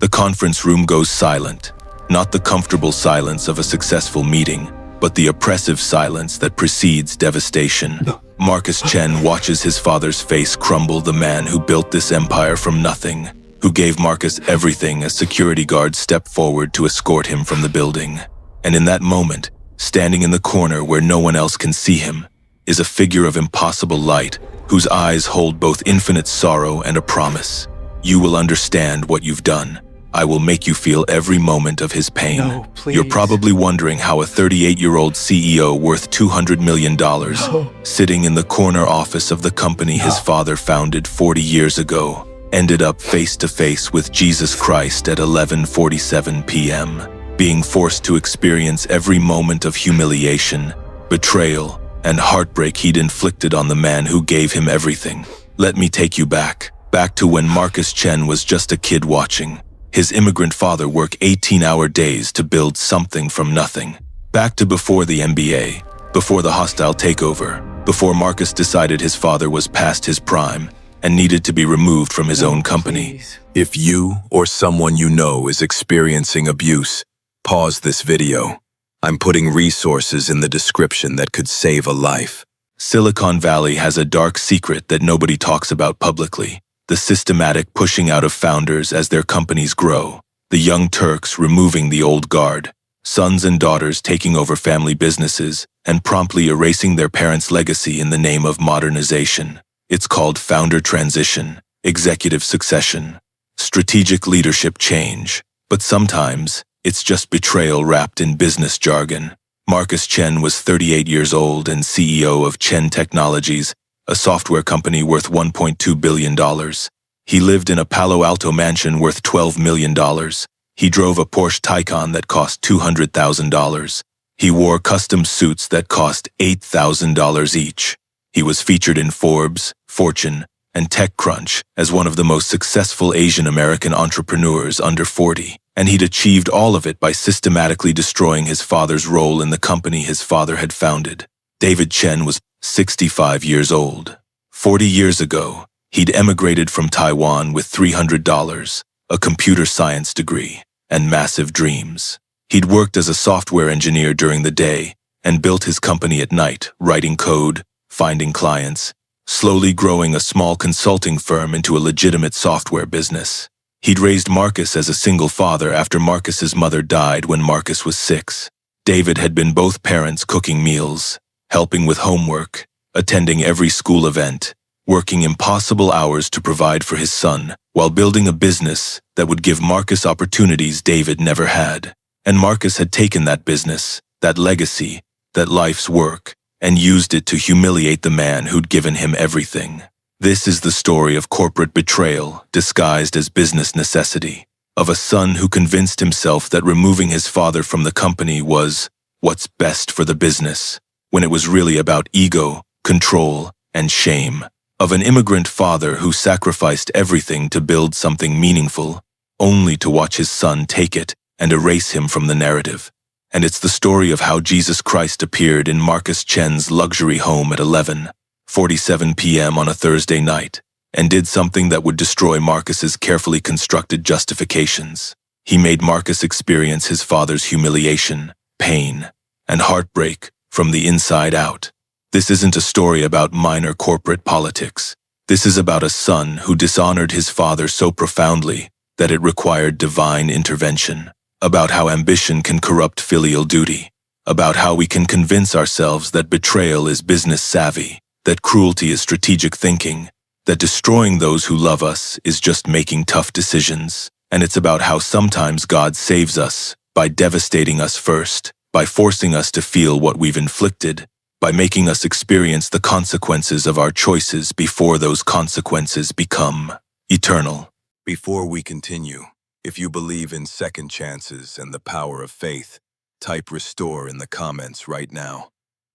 The conference room goes silent, not the comfortable silence of a successful meeting, but the oppressive silence that precedes devastation. Marcus Chen watches his father's face crumble, the man who built this empire from nothing, who gave Marcus everything as security guards stepped forward to escort him from the building. And in that moment, standing in the corner where no one else can see him, is a figure of impossible light, whose eyes hold both infinite sorrow and a promise. You will understand what you've done. I will make you feel every moment of his pain. No, please. You're probably wondering how a 38-year-old CEO worth $200 million, sitting in the corner office of the company his father founded 40 years ago, ended up face-to-face with Jesus Christ at 11:47 p.m., being forced to experience every moment of humiliation, betrayal, and heartbreak he'd inflicted on the man who gave him everything. Let me take you back to when Marcus Chen was just a kid watching his immigrant father work 18-hour days to build something from nothing. Back to before the MBA, before the hostile takeover, before Marcus decided his father was past his prime and needed to be removed from his own company. Please. If you or someone you know is experiencing abuse, pause this video. I'm putting resources in the description that could save a life. Silicon Valley has a dark secret that nobody talks about publicly. The systematic pushing out of founders as their companies grow. The young Turks removing the old guard. Sons and daughters taking over family businesses and promptly erasing their parents' legacy in the name of modernization. It's called founder transition, executive succession, strategic leadership change. But sometimes, it's just betrayal wrapped in business jargon. Marcus Chen was 38 years old and CEO of Chen Technologies, a software company worth $1.2 billion. He lived in a Palo Alto mansion worth $12 million. He drove a Porsche Taycan that cost $200,000. He wore custom suits that cost $8,000 each. He was featured in Forbes, Fortune, and TechCrunch as one of the most successful Asian American entrepreneurs under 40. And he'd achieved all of it by systematically destroying his father's role in the company his father had founded. David Chen was 65 years old. 40 years ago, he'd emigrated from Taiwan with $300, a computer science degree, and massive dreams. He'd worked as a software engineer during the day and built his company at night, writing code, finding clients, slowly growing a small consulting firm into a legitimate software business. He'd raised Marcus as a single father after Marcus's mother died when Marcus was 6. David had been both parents cooking meals, helping with homework, attending every school event, working impossible hours to provide for his son, while building a business that would give Marcus opportunities David never had. And Marcus had taken that business, that legacy, that life's work, and used it to humiliate the man who'd given him everything. This is the story of corporate betrayal disguised as business necessity, of a son who convinced himself that removing his father from the company was what's best for the business, when it was really about ego, control, and shame, of an immigrant father who sacrificed everything to build something meaningful, only to watch his son take it and erase him from the narrative. And it's the story of how Jesus Christ appeared in Marcus Chen's luxury home at 11:47 p.m. on a Thursday night, and did something that would destroy Marcus's carefully constructed justifications. He made Marcus experience his father's humiliation, pain, and heartbreak from the inside out. This isn't a story about minor corporate politics. This is about a son who dishonored his father so profoundly that it required divine intervention, about how ambition can corrupt filial duty, about how we can convince ourselves that betrayal is business savvy, that cruelty is strategic thinking, that destroying those who love us is just making tough decisions. And it's about how sometimes God saves us by devastating us first, by forcing us to feel what we've inflicted, by making us experience the consequences of our choices before those consequences become eternal. Before we continue, if you believe in second chances and the power of faith, type restore in the comments right now.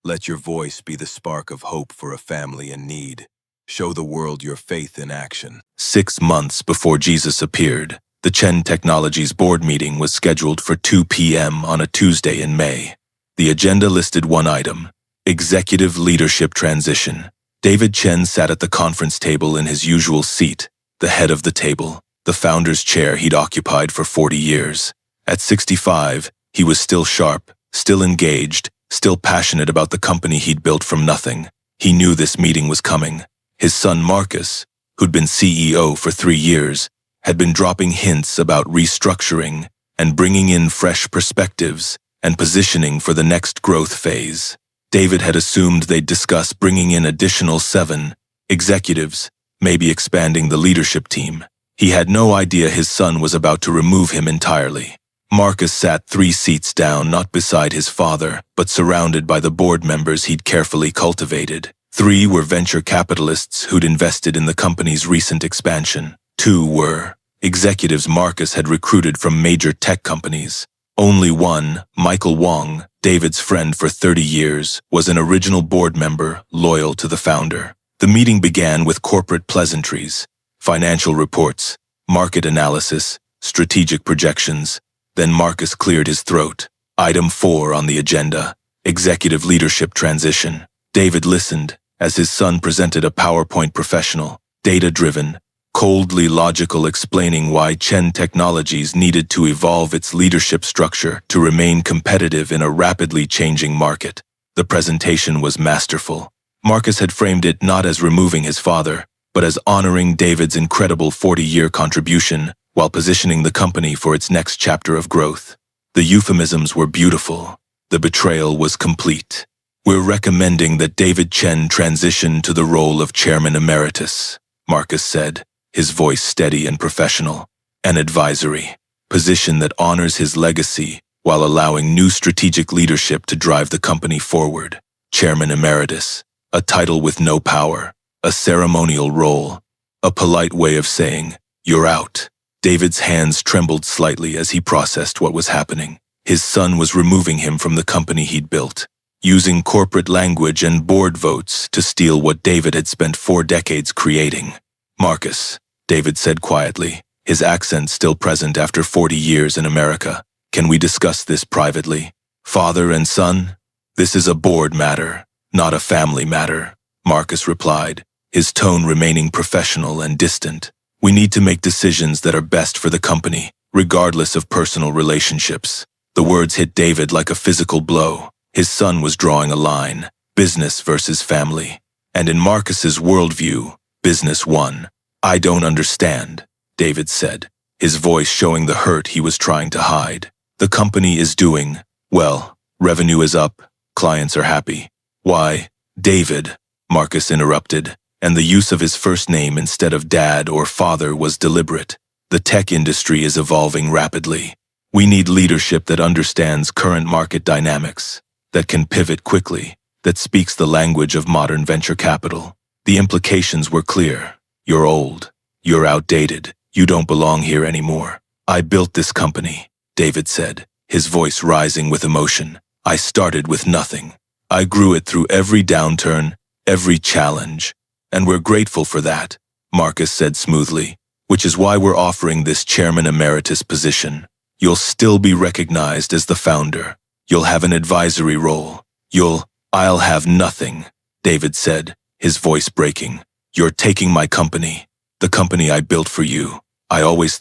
Let your voice be the spark of hope for a family in need. Show the world your faith in action. 6 months before Jesus appeared, the Chen Technologies board meeting was scheduled for 2 p.m. on a Tuesday in May. The agenda listed one item: executive leadership transition. David Chen sat at the conference table in his usual seat, the head of the table. the founder's chair he'd occupied for 40 years. At 65, he was still sharp, still engaged, still passionate about the company he'd built from nothing. He knew this meeting was coming. His son Marcus, who'd been CEO for 3 years, had been dropping hints about restructuring and bringing in fresh perspectives and positioning for the next growth phase. David had assumed they'd discuss bringing in additional 7 executives, maybe expanding the leadership team. He had no idea his son was about to remove him entirely. Marcus sat 3 seats down, not beside his father, but surrounded by the board members he'd carefully cultivated. 3 were venture capitalists who'd invested in the company's recent expansion. 2 were executives Marcus had recruited from major tech companies. Only one, Michael Wong, David's friend for 30 years, was an original board member loyal to the founder. The meeting began with corporate pleasantries, financial reports, market analysis, strategic projections. Then Marcus cleared his throat. Item 4 on the agenda, executive leadership transition. David listened as his son presented a PowerPoint professional, data-driven, coldly logical, explaining why Chen Technologies needed to evolve its leadership structure to remain competitive in a rapidly changing market. The presentation was masterful. Marcus had framed it not as removing his father, but as honoring David's incredible 40-year contribution while positioning the company for its next chapter of growth. The euphemisms were beautiful. The betrayal was complete. "We're recommending that David Chen transition to the role of Chairman Emeritus," Marcus said, his voice steady and professional. "An advisory position that honors his legacy while allowing new strategic leadership to drive the company forward. Chairman Emeritus, a title with no power, a ceremonial role, a polite way of saying, 'You're out.'" David's hands trembled slightly as he processed what was happening. His son was removing him from the company he'd built, using corporate language and board votes to steal what David had spent 4 decades creating. "Marcus," David said quietly, his accent still present after 40 years in America, "can we discuss this privately? Father and son? This is a board matter, not a family matter," Marcus replied, his tone remaining professional and distant. "We need to make decisions that are best for the company, regardless of personal relationships." The words hit David like a physical blow. His son was drawing a line, business versus family. And in Marcus's worldview, business won. "I don't understand," David said, his voice showing the hurt he was trying to hide. "The company is doing well. Revenue is up. Clients are happy." "Why, David," Marcus interrupted, and the use of his first name instead of dad or father was deliberate. "The tech industry is evolving rapidly. We need leadership that understands current market dynamics, that can pivot quickly, that speaks the language of modern venture capital." The implications were clear. "You're old. You're outdated. You don't belong here anymore." "I built this company," David said, his voice rising with emotion. "I started with nothing. I grew it through every downturn, every challenge. And we're grateful for that," Marcus said smoothly, "which is why we're offering this Chairman Emeritus position. You'll still be recognized as the founder. You'll have an advisory role. I'll have nothing," David said, his voice breaking. "You're taking my company, the company I built for you. I always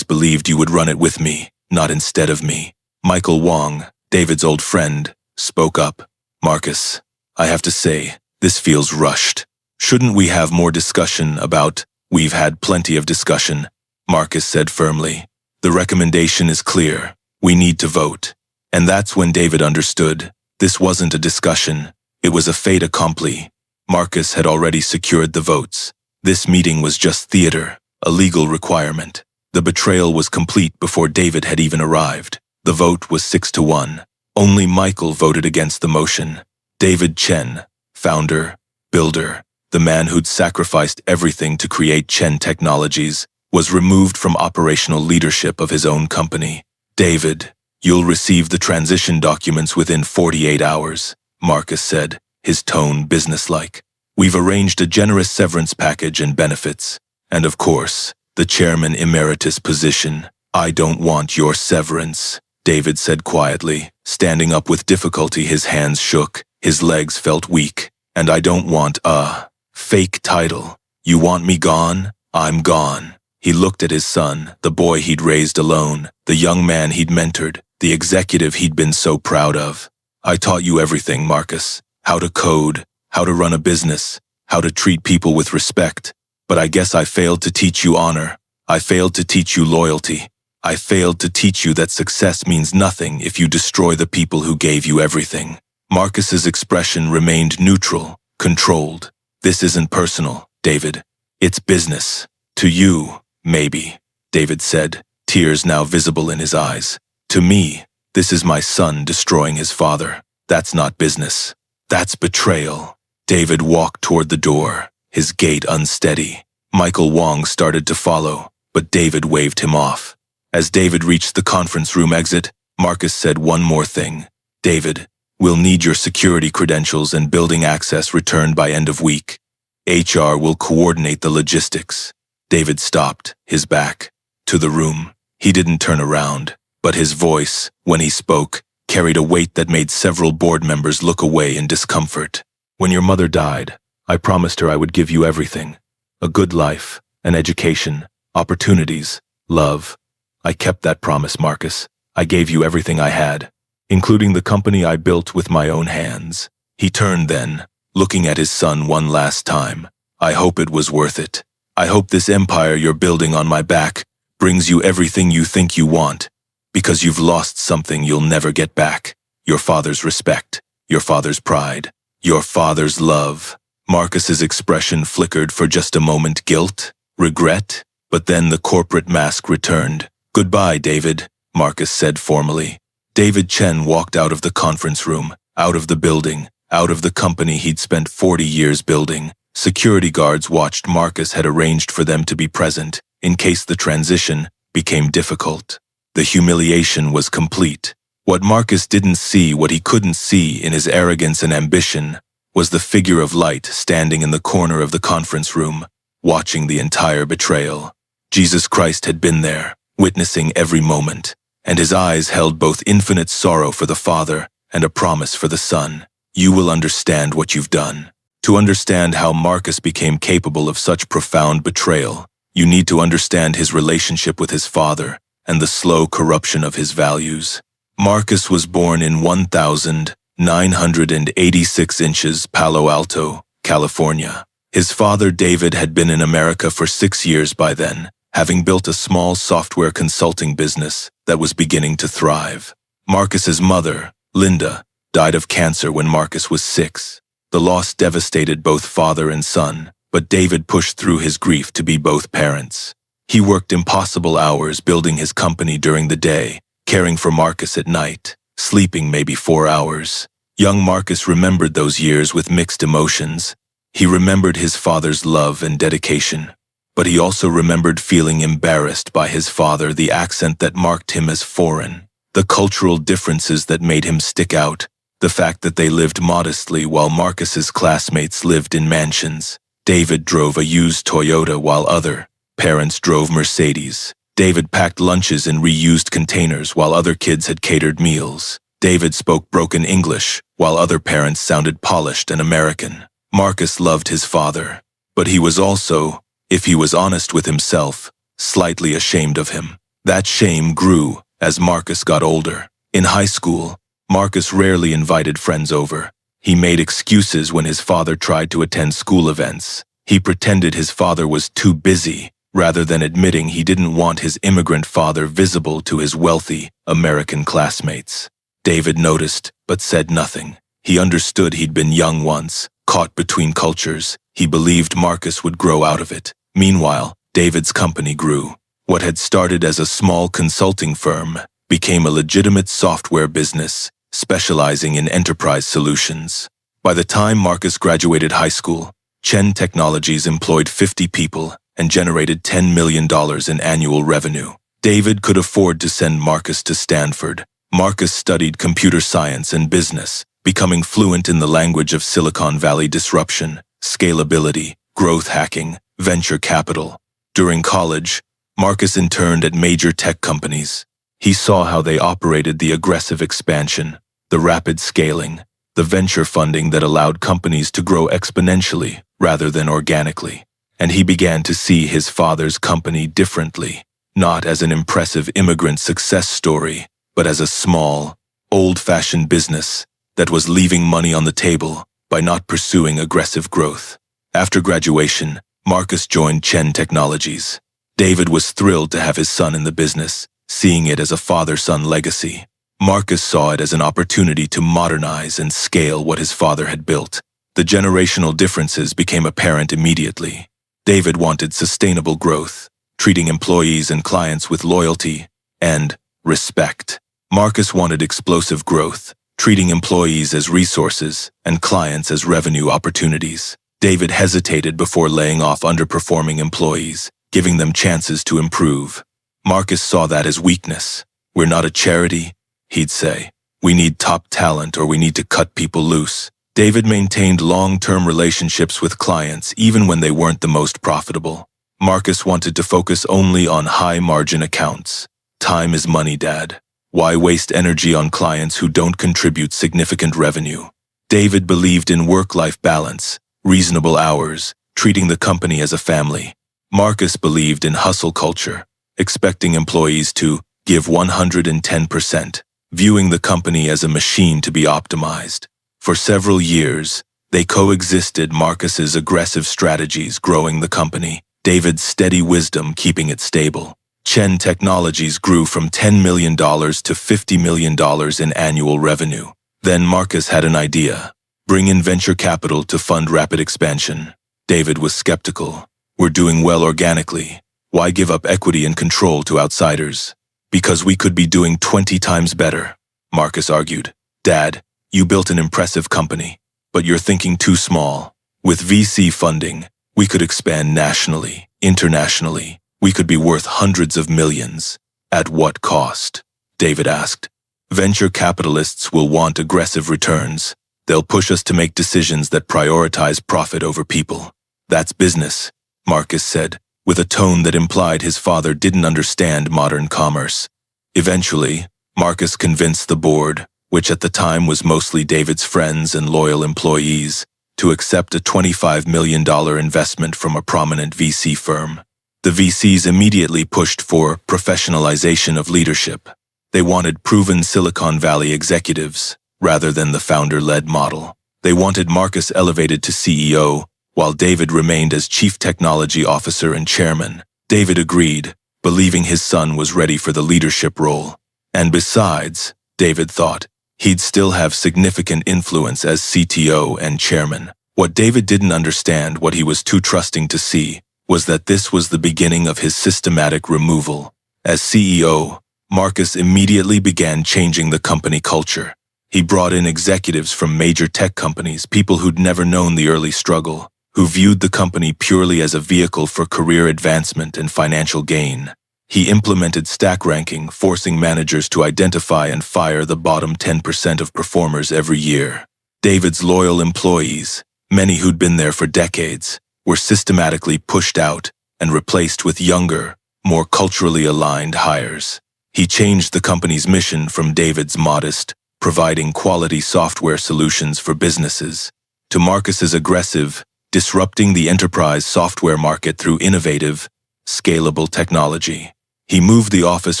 believed you would run it with me, not instead of me." Michael Wong, David's old friend, spoke up. "Marcus, I have to say, this feels rushed. Shouldn't we have more discussion about—" "We've had plenty of discussion," Marcus said firmly. "The recommendation is clear. We need to vote." And that's when David understood. This wasn't a discussion. It was a fait accompli. Marcus had already secured the votes. This meeting was just theater, a legal requirement. The betrayal was complete before David had even arrived. The vote was 6-1. Only Michael voted against the motion. David Chen, founder, builder, the man who'd sacrificed everything to create Chen Technologies, was removed from operational leadership of his own company. "David, you'll receive the transition documents within 48 hours, Marcus said, his tone businesslike. "We've arranged a generous severance package and benefits. And of course, the Chairman Emeritus position. I don't want your severance," David said quietly, standing up with difficulty. His hands shook, his legs felt weak. "And I don't want a fake title. You want me gone? I'm gone." He looked at his son, the boy he'd raised alone, the young man he'd mentored, the executive he'd been so proud of. I taught you everything, Marcus. How to code, how to run a business, how to treat people with respect. But I guess I failed to teach you honor. I failed to teach you loyalty. I failed to teach you that success means nothing if you destroy the people who gave you everything. Marcus's expression remained neutral, controlled. This isn't personal, David. It's business. To you, maybe, David said, tears now visible in his eyes. To me, this is my son destroying his father. That's not business. That's betrayal. David walked toward the door, his gait unsteady. Michael Wong started to follow, but David waved him off. As David reached the conference room exit, Marcus said one more thing. David, we'll need your security credentials and building access returned by end of week. HR will coordinate the logistics. David stopped, his back to the room. He didn't turn around, but his voice, when he spoke, carried a weight that made several board members look away in discomfort. When your mother died, I promised her I would give you everything. A good life, an education, opportunities, love. I kept that promise, Marcus. I gave you everything I had, including the company I built with my own hands. He turned then, looking at his son one last time. I hope it was worth it. I hope this empire you're building on my back brings you everything you think you want, because you've lost something you'll never get back. Your father's respect, your father's pride, your father's love. Marcus's expression flickered for just a moment, guilt, regret, but then the corporate mask returned. Goodbye, David, Marcus said formally. David Chen walked out of the conference room, out of the building, out of the company he'd spent 40 years building. Security guards watched. Marcus had arranged for them to be present in case the transition became difficult. The humiliation was complete. What Marcus didn't see, what he couldn't see in his arrogance and ambition, was the figure of light standing in the corner of the conference room, watching the entire betrayal. Jesus Christ had been there, witnessing every moment, and his eyes held both infinite sorrow for the Father and a promise for the Son. You will understand what you've done. To understand how Marcus became capable of such profound betrayal, you need to understand his relationship with his father and the slow corruption of his values. Marcus was born in 1986 inches, Palo Alto, California. His father, David, had been in America for 6 years by then, having built a small software consulting business that was beginning to thrive. Marcus's mother, Linda, died of cancer when Marcus was 6. The loss devastated both father and son, but David pushed through his grief to be both parents. He worked impossible hours building his company during the day, caring for Marcus at night, sleeping maybe 4 hours. Young Marcus remembered those years with mixed emotions. He remembered his father's love and dedication, but he also remembered feeling embarrassed by his father, the accent that marked him as foreign, the cultural differences that made him stick out, the fact that they lived modestly while Marcus's classmates lived in mansions. David drove a used Toyota while other parents drove Mercedes. David packed lunches in reused containers while other kids had catered meals. David spoke broken English while other parents sounded polished and American. Marcus loved his father, but he was also, if he was honest with himself, slightly ashamed of him. That shame grew as Marcus got older. In high school, Marcus rarely invited friends over. He made excuses when his father tried to attend school events. He pretended his father was too busy, rather than admitting he didn't want his immigrant father visible to his wealthy American classmates. David noticed, but said nothing. He understood he'd been young once, caught between cultures. He believed Marcus would grow out of it. Meanwhile, David's company grew. What had started as a small consulting firm became a legitimate software business, specializing in enterprise solutions. By the time Marcus graduated high school, Chen Technologies employed 50 people and generated $10 million in annual revenue. David could afford to send Marcus to Stanford. Marcus studied computer science and business, becoming fluent in the language of Silicon Valley disruption, scalability, growth hacking, venture capital. During college, Marcus interned at major tech companies. He saw how they operated: the aggressive expansion, the rapid scaling, the venture funding that allowed companies to grow exponentially rather than organically. and he began to see his father's company differently, not as an impressive immigrant success story, but as a small, old-fashioned business that was leaving money on the table by not pursuing aggressive growth. After graduation, Marcus joined Chen Technologies. David was thrilled to have his son in the business, seeing it as a father-son legacy. Marcus saw it as an opportunity to modernize and scale what his father had built. The generational differences became apparent immediately. David wanted sustainable growth, treating employees and clients with loyalty and respect. Marcus wanted explosive growth, treating employees as resources and clients as revenue opportunities. David hesitated before laying off underperforming employees, giving them chances to improve. Marcus saw that as weakness. "We're not a charity," he'd say. "We need top talent or we need to cut people loose." David maintained long-term relationships with clients even when they weren't the most profitable. Marcus wanted to focus only on high-margin accounts. "Time is money, Dad. Why waste energy on clients who don't contribute significant revenue?" David believed in work-life balance, reasonable hours, treating the company as a family. Marcus believed in hustle culture, expecting employees to give 110%, viewing the company as a machine to be optimized. For several years, they coexisted, Marcus's aggressive strategies growing the company, David's steady wisdom keeping it stable. Chen Technologies grew from $10 million to $50 million in annual revenue. Then Marcus had an idea: bring in venture capital to fund rapid expansion. David was skeptical. "We're doing well organically. Why give up equity and control to outsiders?" "Because we could be doing 20 times better," Marcus argued. "Dad, you built an impressive company, but you're thinking too small. With VC funding, we could expand nationally, internationally. We could be worth hundreds of millions." "At what cost?" David asked. "Venture capitalists will want aggressive returns. They'll push us to make decisions that prioritize profit over people." "That's business," Marcus said, with a tone that implied his father didn't understand modern commerce. Eventually, Marcus convinced the board, which at the time was mostly David's friends and loyal employees, to accept a $25 million investment from a prominent VC firm. The VCs immediately pushed for professionalization of leadership. They wanted proven Silicon Valley executives, rather than the founder-led model. They wanted Marcus elevated to CEO, while David remained as Chief Technology Officer and Chairman. David agreed, believing his son was ready for the leadership role. And besides, David thought, he'd still have significant influence as CTO and chairman. What David didn't understand, what he was too trusting to see, was that this was the beginning of his systematic removal. As CEO, Marcus immediately began changing the company culture. He brought in executives from major tech companies, people who'd never known the early struggle, who viewed the company purely as a vehicle for career advancement and financial gain. He implemented stack ranking, forcing managers to identify and fire the bottom 10% of performers every year. David's loyal employees, many who'd been there for decades, were systematically pushed out and replaced with younger, more culturally aligned hires. He changed the company's mission from David's modest, providing quality software solutions for businesses, to Marcus's aggressive, disrupting the enterprise software market through innovative, scalable technology. He moved the office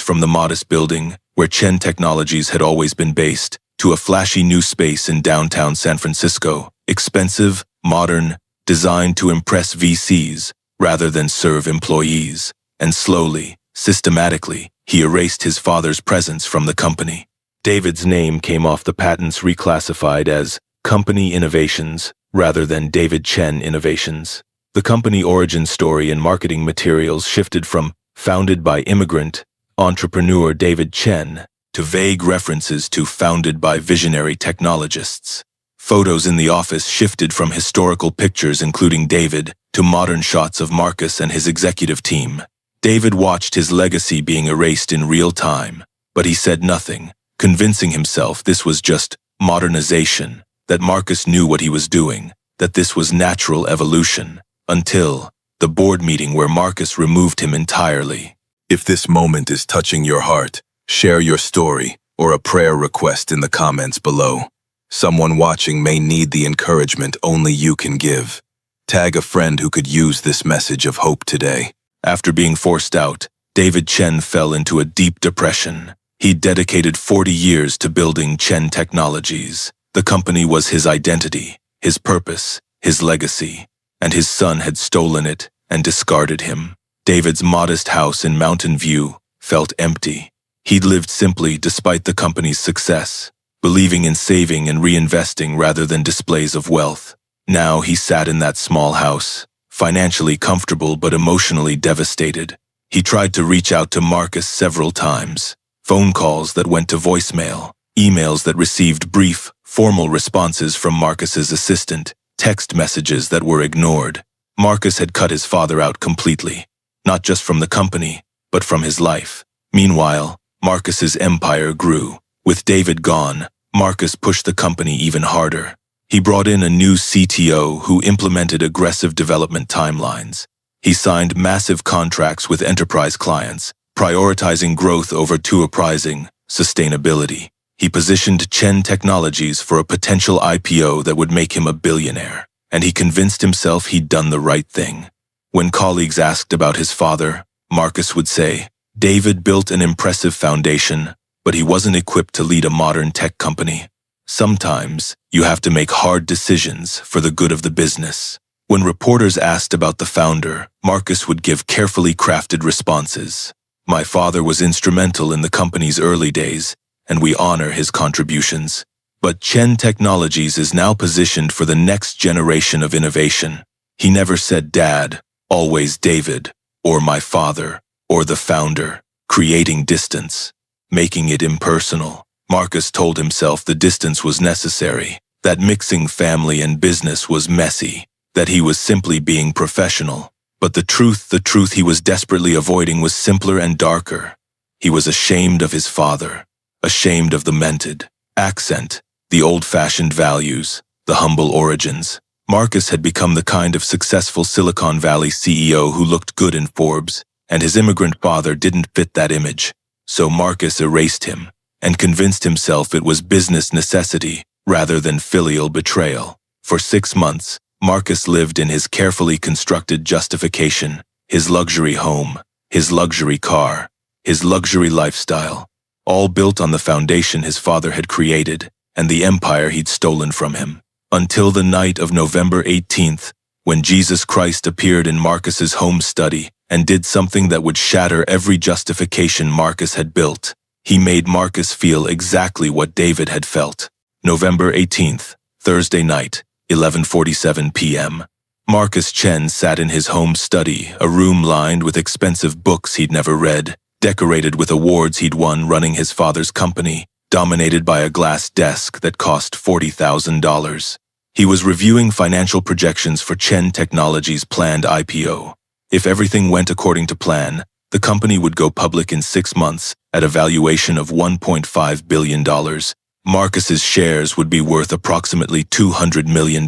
from the modest building, where Chen Technologies had always been based, to a flashy new space in downtown San Francisco, expensive, modern, designed to impress VCs rather than serve employees. And slowly, systematically, he erased his father's presence from the company. David's name came off the patents reclassified as Company Innovations rather than David Chen Innovations. The company origin story and marketing materials shifted from founded by immigrant, entrepreneur David Chen to vague references to founded by visionary technologists. Photos in the office shifted from historical pictures including David to modern shots of Marcus and his executive team. David watched his legacy being erased in real time, but he said nothing, convincing himself this was just modernization, that Marcus knew what he was doing, that this was natural evolution, until the board meeting where Marcus removed him entirely. If this moment is touching your heart, share your story or a prayer request in the comments below. Someone watching may need the encouragement only you can give. Tag a friend who could use this message of hope today. After being forced out, David Chen fell into a deep depression. He'd dedicated 40 years to building Chen Technologies. The company was his identity, his purpose, his legacy, and his son had stolen it and discarded him. David's modest house in Mountain View felt empty. He'd lived simply despite the company's success, believing in saving and reinvesting rather than displays of wealth. Now he sat in that small house, financially comfortable but emotionally devastated. He tried to reach out to Marcus several times. Phone calls that went to voicemail, emails that received brief, formal responses from Marcus's assistant, text messages that were ignored. Marcus had cut his father out completely, not just from the company, but from his life. Meanwhile, Marcus's empire grew. With David gone, Marcus pushed the company even harder. He brought in a new CTO who implemented aggressive development timelines. He signed massive contracts with enterprise clients, prioritizing growth over enterprising sustainability. He positioned Chen Technologies for a potential IPO that would make him a billionaire, and he convinced himself he'd done the right thing. When colleagues asked about his father, Marcus would say, "David built an impressive foundation, but he wasn't equipped to lead a modern tech company." Sometimes, you have to make hard decisions for the good of the business. When reporters asked about the founder, Marcus would give carefully crafted responses. "My father was instrumental in the company's early days, and we honor his contributions. But Chen Technologies is now positioned for the next generation of innovation." He never said Dad, always David, or my father, or the founder, creating distance, making it impersonal. Marcus told himself the distance was necessary, that mixing family and business was messy, that he was simply being professional. But the truth he was desperately avoiding was simpler and darker. He was ashamed of his father, ashamed of the mented accent, the old-fashioned values, the humble origins. Marcus had become the kind of successful Silicon Valley CEO who looked good in Forbes, and his immigrant father didn't fit that image. So Marcus erased him and convinced himself it was business necessity rather than filial betrayal. For 6 months, Marcus lived in his carefully constructed justification, his luxury home, his luxury car, his luxury lifestyle, all built on the foundation his father had created and the empire he'd stolen from him. Until the night of November 18th, when Jesus Christ appeared in Marcus's home study and did something that would shatter every justification Marcus had built. He made Marcus feel exactly what David had felt. November 18th, Thursday night, 11:47 p.m. Marcus Chen sat in his home study, a room lined with expensive books he'd never read, decorated with awards he'd won running his father's company, dominated by a glass desk that cost $40,000. He was reviewing financial projections for Chen Technologies' planned IPO. If everything went according to plan, the company would go public in 6 months at a valuation of $1.5 billion. Marcus's shares would be worth approximately $200 million.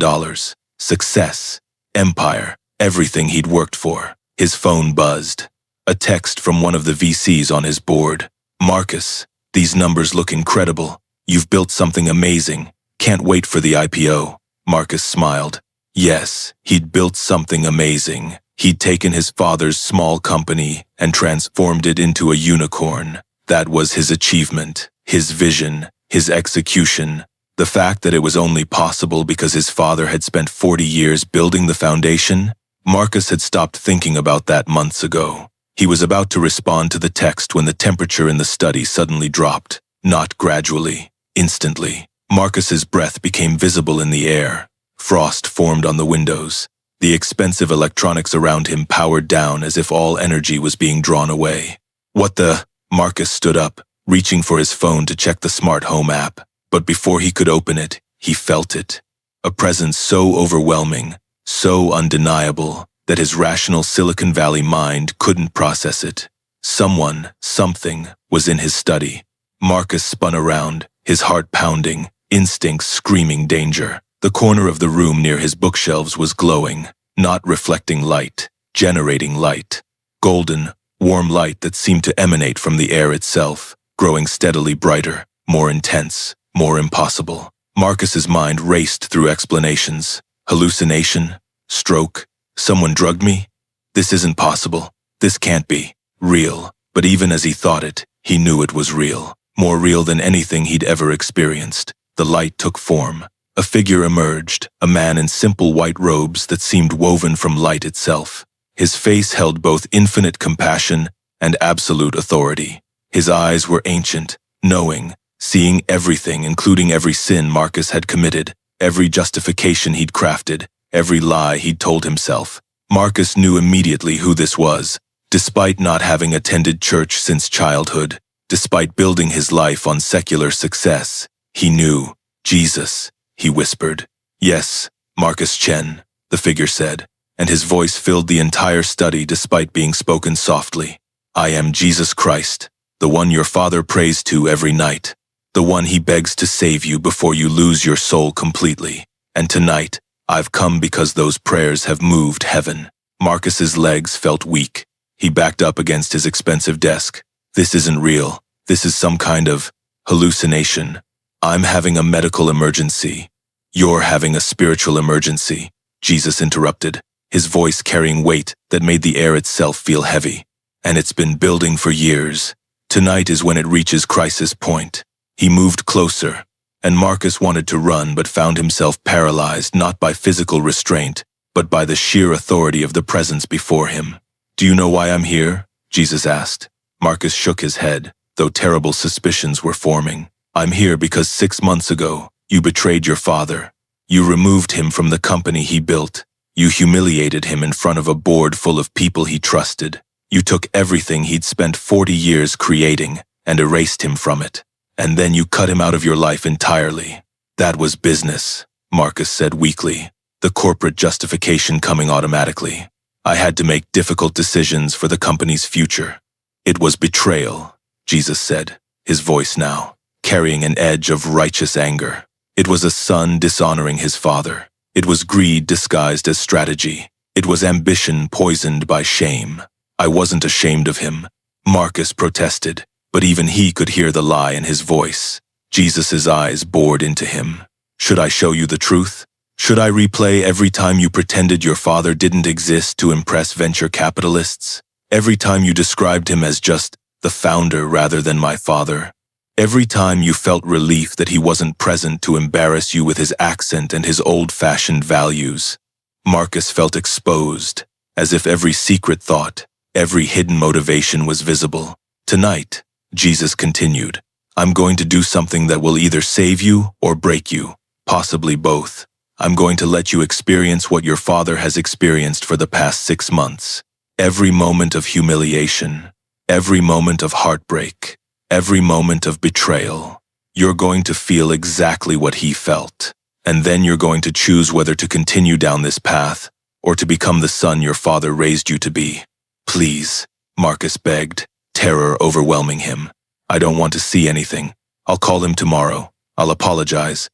Success, empire, everything he'd worked for. His phone buzzed. A text from one of the VCs on his board. "Marcus, these numbers look incredible. You've built something amazing. Can't wait for the IPO." Marcus smiled. Yes, he'd built something amazing. He'd taken his father's small company and transformed it into a unicorn. That was his achievement, his vision, his execution. The fact that it was only possible because his father had spent 40 years building the foundation, Marcus had stopped thinking about that months ago. He was about to respond to the text when the temperature in the study suddenly dropped. Not gradually, instantly. Marcus's breath became visible in the air. Frost formed on the windows. The expensive electronics around him powered down as if all energy was being drawn away. "What the?" Marcus stood up, reaching for his phone to check the smart home app. But before he could open it, he felt it. A presence so overwhelming, so undeniable, that his rational Silicon Valley mind couldn't process it. Someone, something, was in his study. Marcus spun around, his heart pounding, instincts screaming danger. The corner of the room near his bookshelves was glowing, not reflecting light, generating light. Golden, warm light that seemed to emanate from the air itself, growing steadily brighter, more intense, more impossible. Marcus's mind raced through explanations. Hallucination? Stroke? Someone drugged me? This isn't possible. This can't be real. But even as he thought it, he knew it was real. More real than anything he'd ever experienced. The light took form. A figure emerged, a man in simple white robes that seemed woven from light itself. His face held both infinite compassion and absolute authority. His eyes were ancient, knowing, seeing everything, including every sin Marcus had committed, every justification he'd crafted, every lie he'd told himself. Marcus knew immediately who this was. Despite not having attended church since childhood, despite building his life on secular success, he knew. Jesus, he whispered. Yes, Marcus Chen, the figure said, and his voice filled the entire study despite being spoken softly. I am Jesus Christ, the one your father prays to every night, the one he begs to save you before you lose your soul completely. And tonight, I've come because those prayers have moved heaven. Marcus's legs felt weak. He backed up against his expensive desk. This isn't real. This is some kind of hallucination. I'm having a medical emergency. You're having a spiritual emergency, Jesus interrupted, his voice carrying weight that made the air itself feel heavy. And it's been building for years. Tonight is when it reaches crisis point. He moved closer, and Marcus wanted to run but found himself paralyzed not by physical restraint, but by the sheer authority of the presence before him. Do you know why I'm here? Jesus asked. Marcus shook his head, though terrible suspicions were forming. I'm here because 6 months ago, you betrayed your father. You removed him from the company he built. You humiliated him in front of a board full of people he trusted. You took everything he'd spent 40 years creating and erased him from it. And then you cut him out of your life entirely. That was business, Marcus said weakly, the corporate justification coming automatically. I had to make difficult decisions for the company's future. It was betrayal, Jesus said, his voice now carrying an edge of righteous anger. It was a son dishonoring his father. It was greed disguised as strategy. It was ambition poisoned by shame. I wasn't ashamed of him, Marcus protested, but even he could hear the lie in his voice. Jesus' eyes bored into him. Should I show you the truth? Should I replay every time you pretended your father didn't exist to impress venture capitalists? Every time you described him as just the founder rather than my father? Every time you felt relief that he wasn't present to embarrass you with his accent and his old-fashioned values? Marcus felt exposed, as if every secret thought, every hidden motivation was visible. Tonight, Jesus continued, I'm going to do something that will either save you or break you, possibly both. I'm going to let you experience what your father has experienced for the past 6 months. Every moment of humiliation, every moment of heartbreak, every moment of betrayal. You're going to feel exactly what he felt. And then you're going to choose whether to continue down this path or to become the son your father raised you to be. Please, Marcus begged, terror overwhelming him. I don't want to see anything. I'll call him tomorrow. I'll apologize.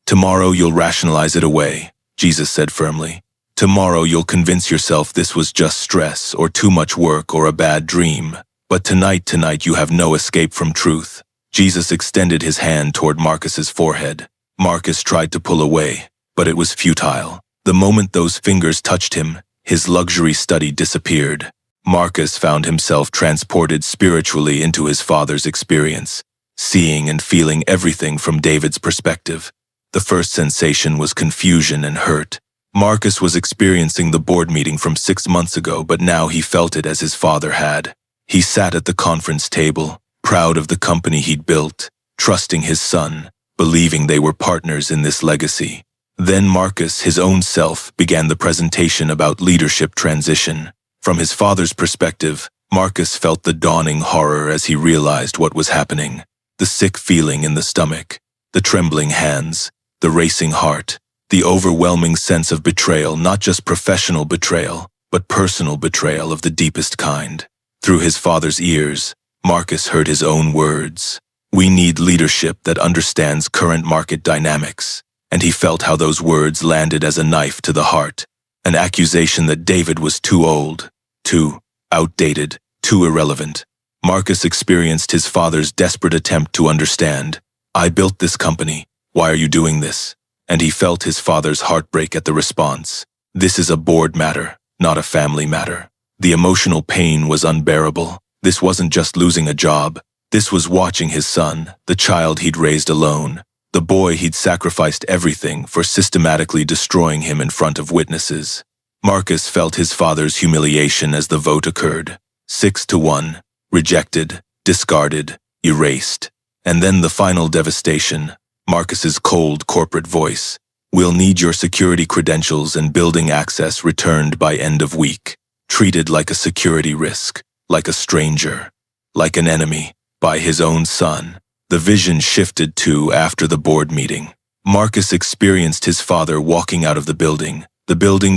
Tomorrow you'll rationalize it away, Jesus said firmly. Tomorrow you'll convince yourself this was just stress or too much work or a bad dream. But tonight you have no escape from truth. Jesus extended his hand toward Marcus's forehead. Marcus tried to pull away, but it was futile. The moment those fingers touched him, his luxury study disappeared. Marcus found himself transported spiritually into his father's experience, seeing and feeling everything from David's perspective. The first sensation was confusion and hurt. Marcus was experiencing the board meeting from 6 months ago, but now he felt it as his father had. He sat at the conference table, proud of the company he'd built, trusting his son, believing they were partners in this legacy. Then Marcus, his own self, began the presentation about leadership transition. From his father's perspective, Marcus felt the dawning horror as he realized what was happening. The sick feeling in the stomach, the trembling hands, the racing heart, the overwhelming sense of betrayal, not just professional betrayal, but personal betrayal of the deepest kind. Through his father's ears, Marcus heard his own words. We need leadership that understands current market dynamics. And he felt how those words landed as a knife to the heart. An accusation that David was too old, too outdated, too irrelevant. Marcus experienced his father's desperate attempt to understand. I built this company. Why are you doing this? And he felt his father's heartbreak at the response. This is a board matter, not a family matter. The emotional pain was unbearable. This wasn't just losing a job. This was watching his son, the child he'd raised alone, the boy he'd sacrificed everything for, systematically destroying him in front of witnesses. Marcus felt his father's humiliation as the vote occurred. 6-1, rejected, discarded, erased. And then the final devastation, Marcus's cold corporate voice. We'll need your security credentials and building access returned by end of week. Treated like a security risk, like a stranger, like an enemy, by his own son. The vision shifted to after the board meeting. Marcus experienced his father walking out of the building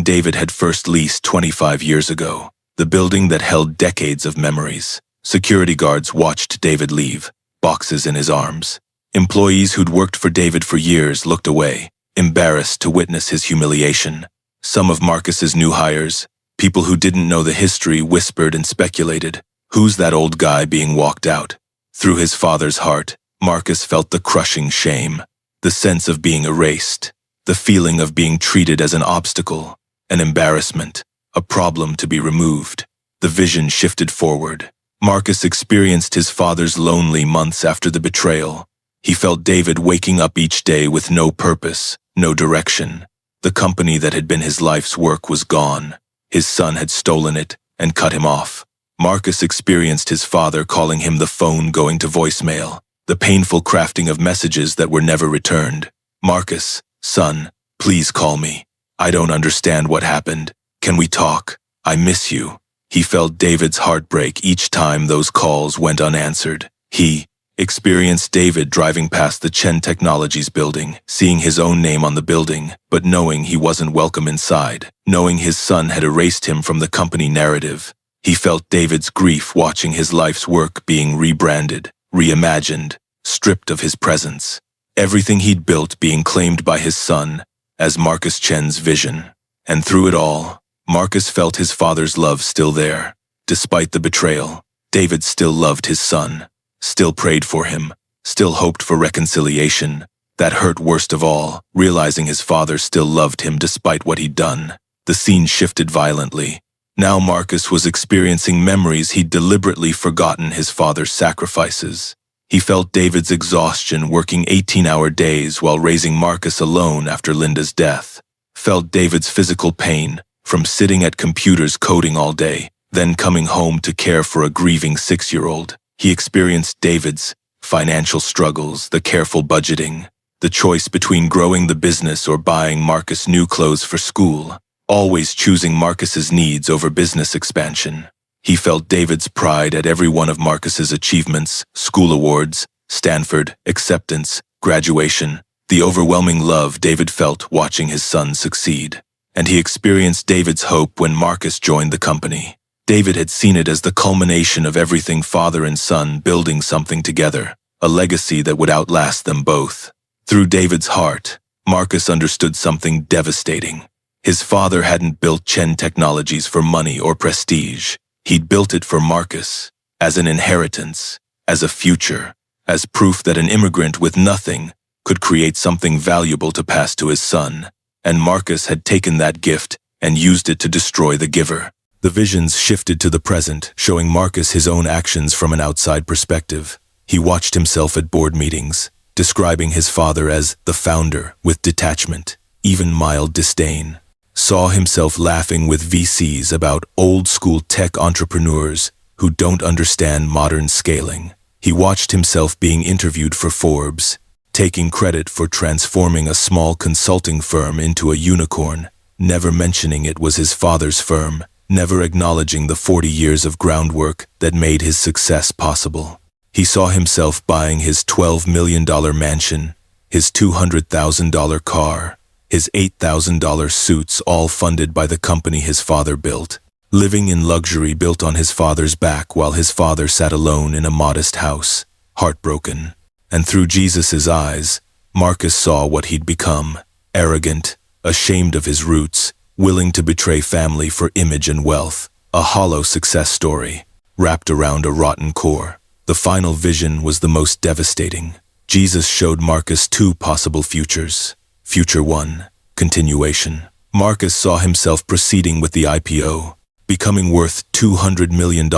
David had first leased 25 years ago, the building that held decades of memories. Security guards watched David leave, boxes in his arms. Employees who'd worked for David for years looked away, embarrassed to witness his humiliation. Some of Marcus's new hires, people who didn't know the history, whispered and speculated. Who's that old guy being walked out? Through his father's heart, Marcus felt the crushing shame, the sense of being erased, the feeling of being treated as an obstacle, an embarrassment, a problem to be removed. The vision shifted forward. Marcus experienced his father's lonely months after the betrayal. He felt David waking up each day with no purpose, no direction. The company that had been his life's work was gone. His son had stolen it and cut him off. Marcus experienced his father calling him, the phone going to voicemail, the painful crafting of messages that were never returned. Marcus, son, please call me. I don't understand what happened. Can we talk? I miss you. He felt David's heartbreak each time those calls went unanswered. He experienced David driving past the Chen Technologies building, seeing his own name on the building, but knowing he wasn't welcome inside, knowing his son had erased him from the company narrative. He felt David's grief watching his life's work being rebranded, reimagined, stripped of his presence. Everything he'd built being claimed by his son as Marcus Chen's vision. And through it all, Marcus felt his father's love still there. Despite the betrayal, David still loved his son, still prayed for him, still hoped for reconciliation. That hurt worst of all, realizing his father still loved him despite what he'd done. The scene shifted violently. Now Marcus was experiencing memories he'd deliberately forgotten, his father's sacrifices. He felt David's exhaustion working 18-hour days while raising Marcus alone after Linda's death. Felt David's physical pain from sitting at computers coding all day, then coming home to care for a grieving 6-year-old. He experienced David's financial struggles, the careful budgeting, the choice between growing the business or buying Marcus new clothes for school, always choosing Marcus's needs over business expansion. He felt David's pride at every one of Marcus's achievements, school awards, Stanford, acceptance, graduation, the overwhelming love David felt watching his son succeed. And he experienced David's hope when Marcus joined the company. David had seen it as the culmination of everything, father and son building something together, a legacy that would outlast them both. Through David's heart, Marcus understood something devastating. His father hadn't built Chen Technologies for money or prestige. He'd built it for Marcus, as an inheritance, as a future, as proof that an immigrant with nothing could create something valuable to pass to his son. And Marcus had taken that gift and used it to destroy the giver. The visions shifted to the present, showing Marcus his own actions from an outside perspective. He watched himself at board meetings, describing his father as the founder with detachment, even mild disdain. Saw himself laughing with VCs about old-school tech entrepreneurs who don't understand modern scaling. He watched himself being interviewed for Forbes, taking credit for transforming a small consulting firm into a unicorn, never mentioning it was his father's firm, never acknowledging the 40 years of groundwork that made his success possible. He saw himself buying his $12 million mansion, his $200,000 car, his $8,000 suits, all funded by the company his father built, living in luxury built on his father's back while his father sat alone in a modest house, heartbroken. And through Jesus's eyes, Marcus saw what he'd become, arrogant, ashamed of his roots, willing to betray family for image and wealth, a hollow success story, wrapped around a rotten core. The final vision was the most devastating. Jesus showed Marcus two possible futures. Future 1, continuation. Marcus saw himself proceeding with the IPO, becoming worth $200 million,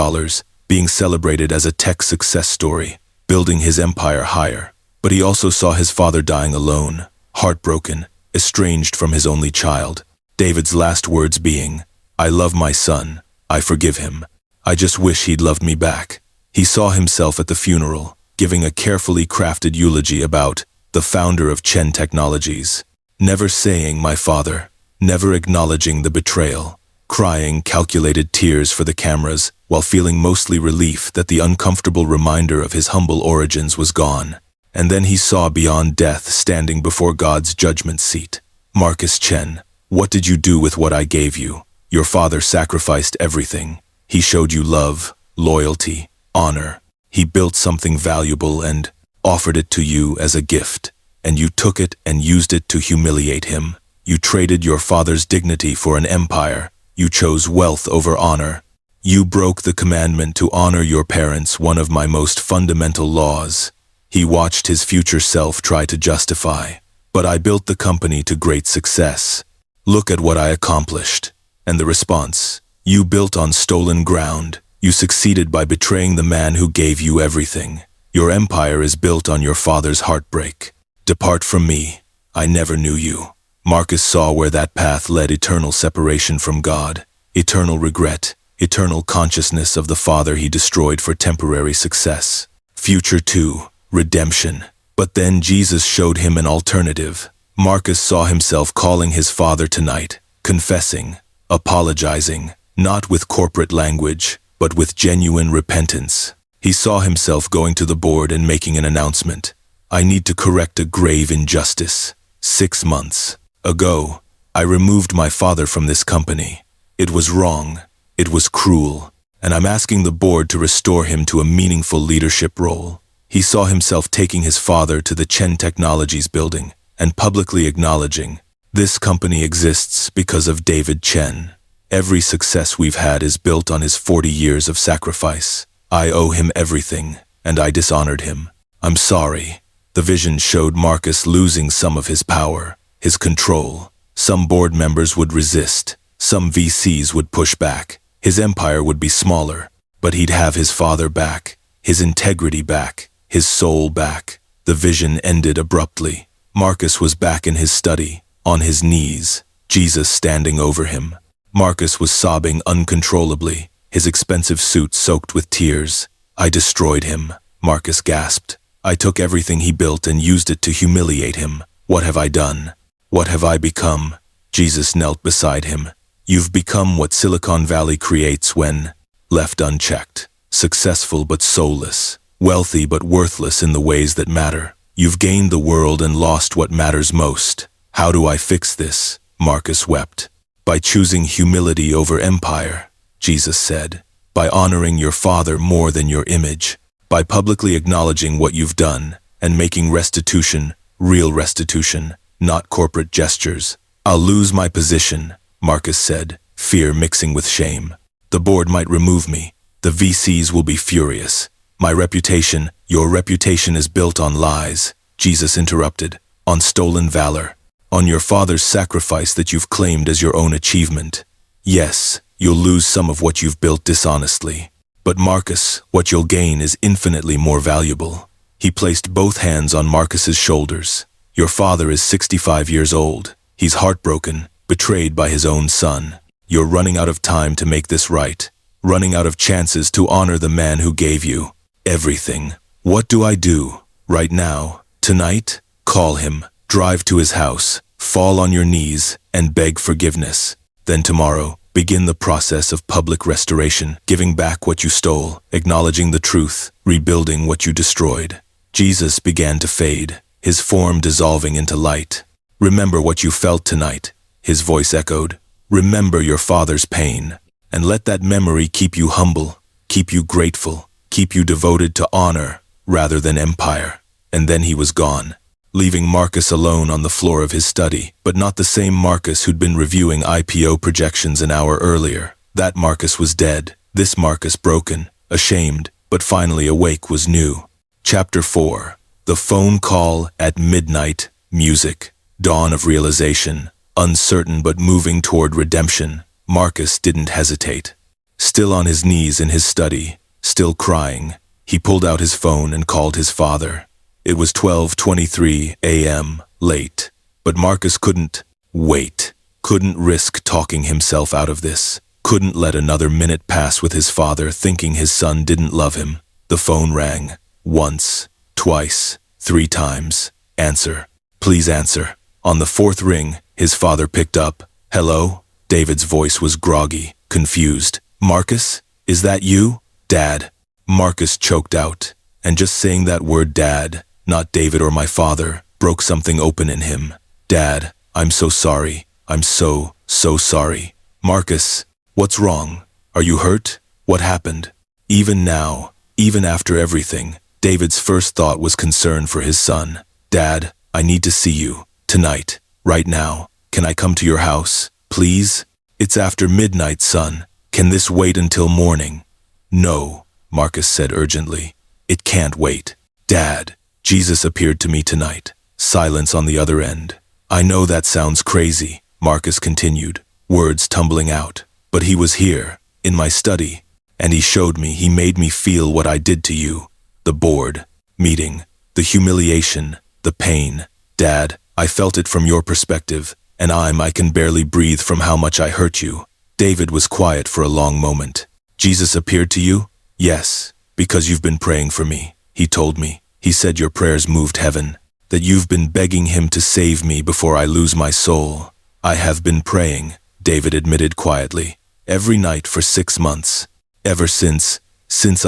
being celebrated as a tech success story, building his empire higher. But he also saw his father dying alone, heartbroken, estranged from his only child. David's last words being, "I love my son, I forgive him. I just wish he'd loved me back." He saw himself at the funeral, giving a carefully crafted eulogy about the founder of Chen Technologies, never saying "my father," never acknowledging the betrayal, crying calculated tears for the cameras while feeling mostly relief that the uncomfortable reminder of his humble origins was gone. And then he saw beyond death standing before God's judgment seat. "Marcus Chen, what did you do with what I gave you? Your father sacrificed everything. He showed you love, loyalty, honor. He built something valuable and offered it to you as a gift. And you took it and used it to humiliate him. You traded your father's dignity for an empire. You chose wealth over honor. You broke the commandment to honor your parents, one of my most fundamental laws." He watched his future self try to justify. "But I built the company to great success. Look at what I accomplished." And the response, "You built on stolen ground. You succeeded by betraying the man who gave you everything. Your empire is built on your father's heartbreak. Depart from me. I never knew you." Marcus saw where that path led: eternal separation from God, eternal regret, eternal consciousness of the father he destroyed for temporary success. Future 2. Redemption. But then Jesus showed him an alternative. Marcus saw himself calling his father tonight, confessing, apologizing, not with corporate language, but with genuine repentance. He saw himself going to the board and making an announcement. "I need to correct a grave injustice. 6 months ago, I removed my father from this company. It was wrong. It was cruel. And I'm asking the board to restore him to a meaningful leadership role." He saw himself taking his father to the Chen Technologies building and publicly acknowledging, "This company exists because of David Chen. Every success we've had is built on his 40 years of sacrifice. I owe him everything, and I dishonored him. I'm sorry." The vision showed Marcus losing some of his power, his control. Some board members would resist. Some VCs would push back. His empire would be smaller, but he'd have his father back, his integrity back, his soul back. The vision ended abruptly. Marcus was back in his study, on his knees, Jesus standing over him. Marcus was sobbing uncontrollably, his expensive suit soaked with tears. "I destroyed him," Marcus gasped. "I took everything he built and used it to humiliate him. What have I done? What have I become?" Jesus knelt beside him. "You've become what Silicon Valley creates when left unchecked. Successful but soulless. Wealthy but worthless in the ways that matter. You've gained the world and lost what matters most. How do I fix this?" Marcus wept. "By choosing humility over empire," Jesus said. "By honoring your father more than your image. By publicly acknowledging what you've done and making restitution, real restitution, not corporate gestures." "I'll lose my position," Marcus said, fear mixing with shame. "The board might remove me. The VCs will be furious. My reputation, your reputation is built on lies," Jesus interrupted, "on stolen valor, on your father's sacrifice that you've claimed as your own achievement. Yes, you'll lose some of what you've built dishonestly. But Marcus, what you'll gain is infinitely more valuable." He placed both hands on Marcus's shoulders. "Your father is 65 years old. He's heartbroken, betrayed by his own son. You're running out of time to make this right, running out of chances to honor the man who gave you everything. What do I do? Right now, tonight? Call him, drive to his house, fall on your knees, and beg forgiveness. Then tomorrow, begin the process of public restoration, giving back what you stole, acknowledging the truth, rebuilding what you destroyed." Jesus began to fade, his form dissolving into light. "Remember what you felt tonight," his voice echoed. "Remember your father's pain, and let that memory keep you humble, keep you grateful, keep you devoted to honor rather than empire." And then he was gone, leaving Marcus alone on the floor of his study, but not the same Marcus who'd been reviewing IPO projections an hour earlier. That Marcus was dead. This Marcus, broken, ashamed, but finally awake, was new. Chapter 4. The phone call at midnight. Music. Dawn of realization. Uncertain but moving toward redemption, Marcus didn't hesitate. Still on his knees in his study, still crying, he pulled out his phone and called his father. It was 12:23 a.m., late, but Marcus couldn't wait, couldn't risk talking himself out of this, couldn't let another minute pass with his father thinking his son didn't love him. The phone rang, once, twice, 3 times. Answer. Please answer. On the 4th ring, his father picked up. Hello? David's voice was groggy, confused. Marcus? Is that you? Dad. Marcus choked out, and just saying that word dad, not David or my father, broke something open in him. Dad, I'm so sorry. I'm so sorry. Marcus, what's wrong? Are you hurt? What happened? Even now, even after everything, David's first thought was concern for his son. Dad, I need to see you. Tonight. Right now. Can I come to your house? Please? It's after midnight, son. Can this wait until morning? No, Marcus said urgently. It can't wait. Dad, Jesus appeared to me tonight. Silence on the other end. I know that sounds crazy, Marcus continued, words tumbling out. But he was here, in my study, and he showed me, he made me feel what I did to you. The board meeting, the humiliation, the pain. Dad, I felt it from your perspective, and I can barely breathe from how much I hurt you. David was quiet for a long moment. Jesus appeared to you? Yes, because you've been praying for me, he told me. He said your prayers moved heaven, that you've been begging him to save me before I lose my soul. I have been praying, David admitted quietly, every night for 6 months. Ever since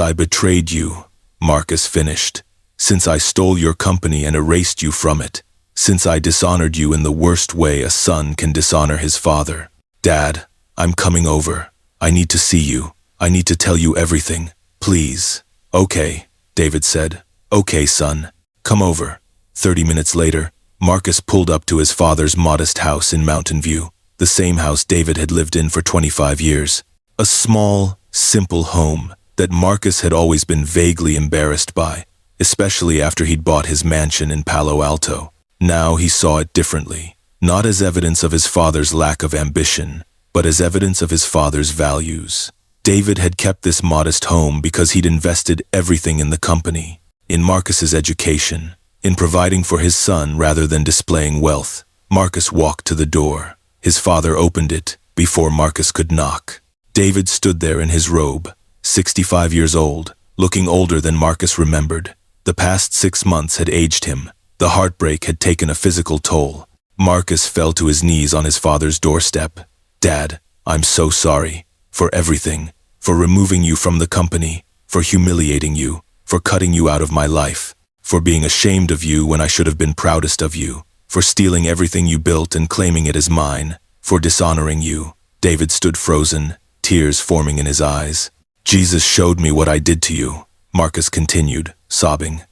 I betrayed you, Marcus finished. Since I stole your company and erased you from it. Since I dishonored you in the worst way a son can dishonor his father. Dad, I'm coming over. I need to see you. I need to tell you everything. Please. Okay, David said. Okay, son. Come over. 30 minutes later, Marcus pulled up to his father's modest house in Mountain View, the same house David had lived in for 25 years. A small, simple home that Marcus had always been vaguely embarrassed by, especially after he'd bought his mansion in Palo Alto. Now he saw it differently, not as evidence of his father's lack of ambition, but as evidence of his father's values. David had kept this modest home because he'd invested everything in the company, in Marcus's education, in providing for his son rather than displaying wealth. Marcus walked to the door. His father opened it before Marcus could knock. David stood there in his robe, 65 years old, looking older than Marcus remembered. The past 6 months had aged him. The heartbreak had taken a physical toll. Marcus fell to his knees on his father's doorstep. Dad, I'm so sorry. For everything. For removing you from the company. For humiliating you. For cutting you out of my life. For being ashamed of you when I should have been proudest of you. For stealing everything you built and claiming it as mine. For dishonoring you. David stood frozen, tears forming in his eyes. Jesus showed me what I did to you, Marcus continued, sobbing.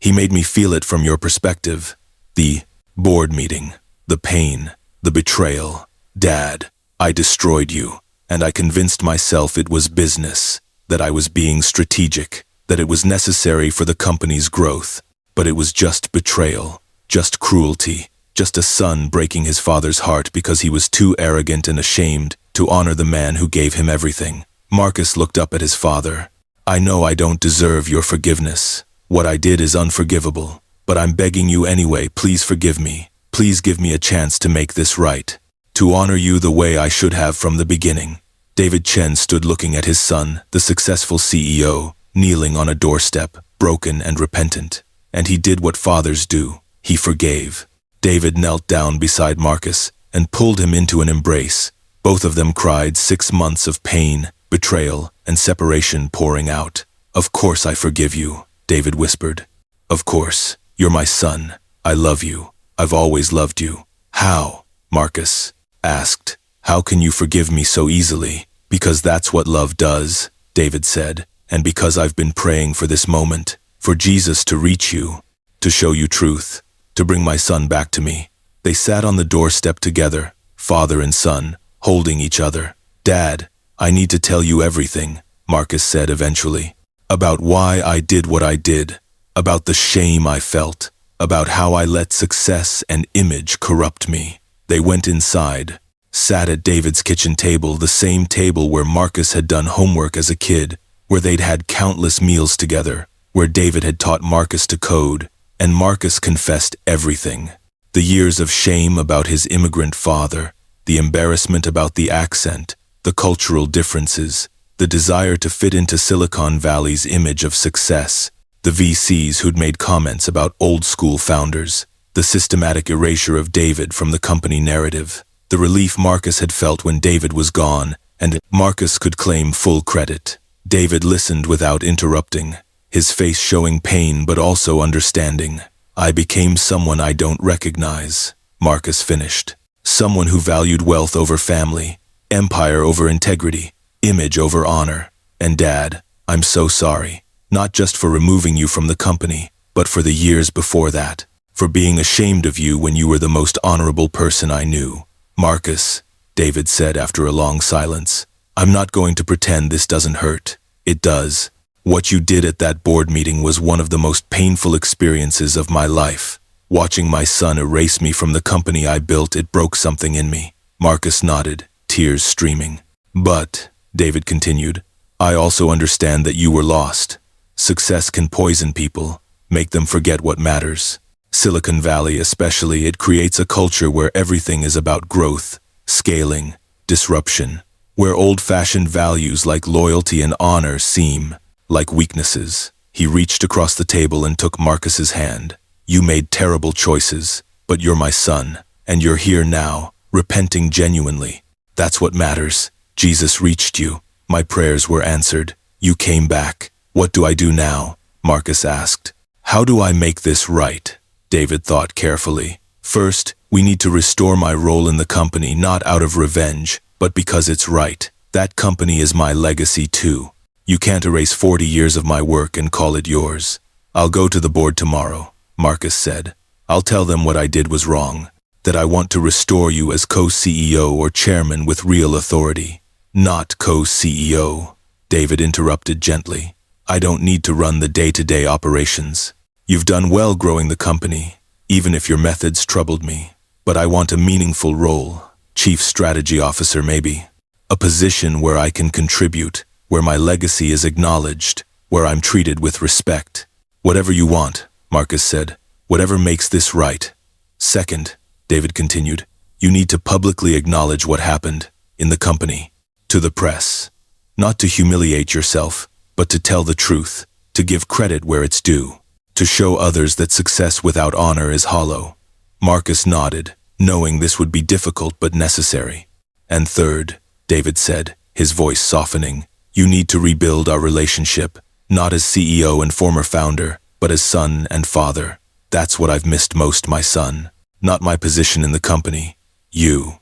He made me feel it from your perspective. The board meeting, the pain, the betrayal. Dad, I destroyed you, and I convinced myself it was business, that I was being strategic, that it was necessary for the company's growth. But it was just betrayal, just cruelty, just a son breaking his father's heart because he was too arrogant and ashamed to honor the man who gave him everything. Marcus looked up at his father. I know I don't deserve your forgiveness. What I did is unforgivable, but I'm begging you anyway, please forgive me. Please give me a chance to make this right, to honor you the way I should have from the beginning. David Chen stood looking at his son, the successful CEO, kneeling on a doorstep, broken and repentant. And he did what fathers do. He forgave. David knelt down beside Marcus and pulled him into an embrace. Both of them cried, 6 months of pain, betrayal, and separation pouring out. Of course I forgive you, David whispered. Of course, you're my son. I love you. I've always loved you. How? Marcus asked. How can you forgive me so easily? Because that's what love does, David said, and because I've been praying for this moment, for Jesus to reach you, to show you truth, to bring my son back to me. They sat on the doorstep together, father and son, holding each other. Dad, I need to tell you everything, Marcus said eventually, about why I did what I did, about the shame I felt, about how I let success and image corrupt me. They went inside, sat at David's kitchen table, the same table where Marcus had done homework as a kid, where they'd had countless meals together, where David had taught Marcus to code, and Marcus confessed everything. The years of shame about his immigrant father, the embarrassment about the accent, the cultural differences, the desire to fit into Silicon Valley's image of success, the VCs who'd made comments about old-school founders, the systematic erasure of David from the company narrative, the relief Marcus had felt when David was gone, and Marcus could claim full credit. David listened without interrupting, his face showing pain but also understanding. "I became someone I don't recognize," Marcus finished. "Someone who valued wealth over family, empire over integrity, image over honor. And Dad, I'm so sorry, not just for removing you from the company, but for the years before that, for being ashamed of you when you were the most honorable person I knew." "Marcus," David said after a long silence, "I'm not going to pretend this doesn't hurt. It does. What you did at that board meeting was one of the most painful experiences of my life. Watching my son erase me from the company I built, it broke something in me." Marcus nodded, tears streaming. "But," David continued, "I also understand that you were lost. Success can poison people, make them forget what matters. Silicon Valley especially, it creates a culture where everything is about growth, scaling, disruption, where old-fashioned values like loyalty and honor seem like weaknesses." He reached across the table and took Marcus's hand. "You made terrible choices, but you're my son, and you're here now, repenting genuinely. That's what matters. Jesus reached you. My prayers were answered. You came back. What do I do now?" Marcus asked. "How do I make this right?" David thought carefully. "First, we need to restore my role in the company, not out of revenge, but because it's right. That company is my legacy too. You can't erase 40 years of my work and call it yours." "I'll go to the board tomorrow," Marcus said. "I'll tell them what I did was wrong, that I want to restore you as co-CEO or chairman with real authority." "Not co-CEO," David interrupted gently. "I don't need to run the day-to-day operations. You've done well growing the company, even if your methods troubled me. But I want a meaningful role, chief strategy officer maybe. A position where I can contribute, where my legacy is acknowledged, where I'm treated with respect." "Whatever you want," Marcus said. "Whatever makes this right." "Second," David continued, "you need to publicly acknowledge what happened in the company, to the press. Not to humiliate yourself, but to tell the truth, to give credit where it's due, to show others that success without honor is hollow." Marcus nodded, knowing this would be difficult but necessary. "And third," David said, his voice softening, "you need to rebuild our relationship, not as CEO and former founder, but as son and father. That's what I've missed most, my son. Not my position in the company. You."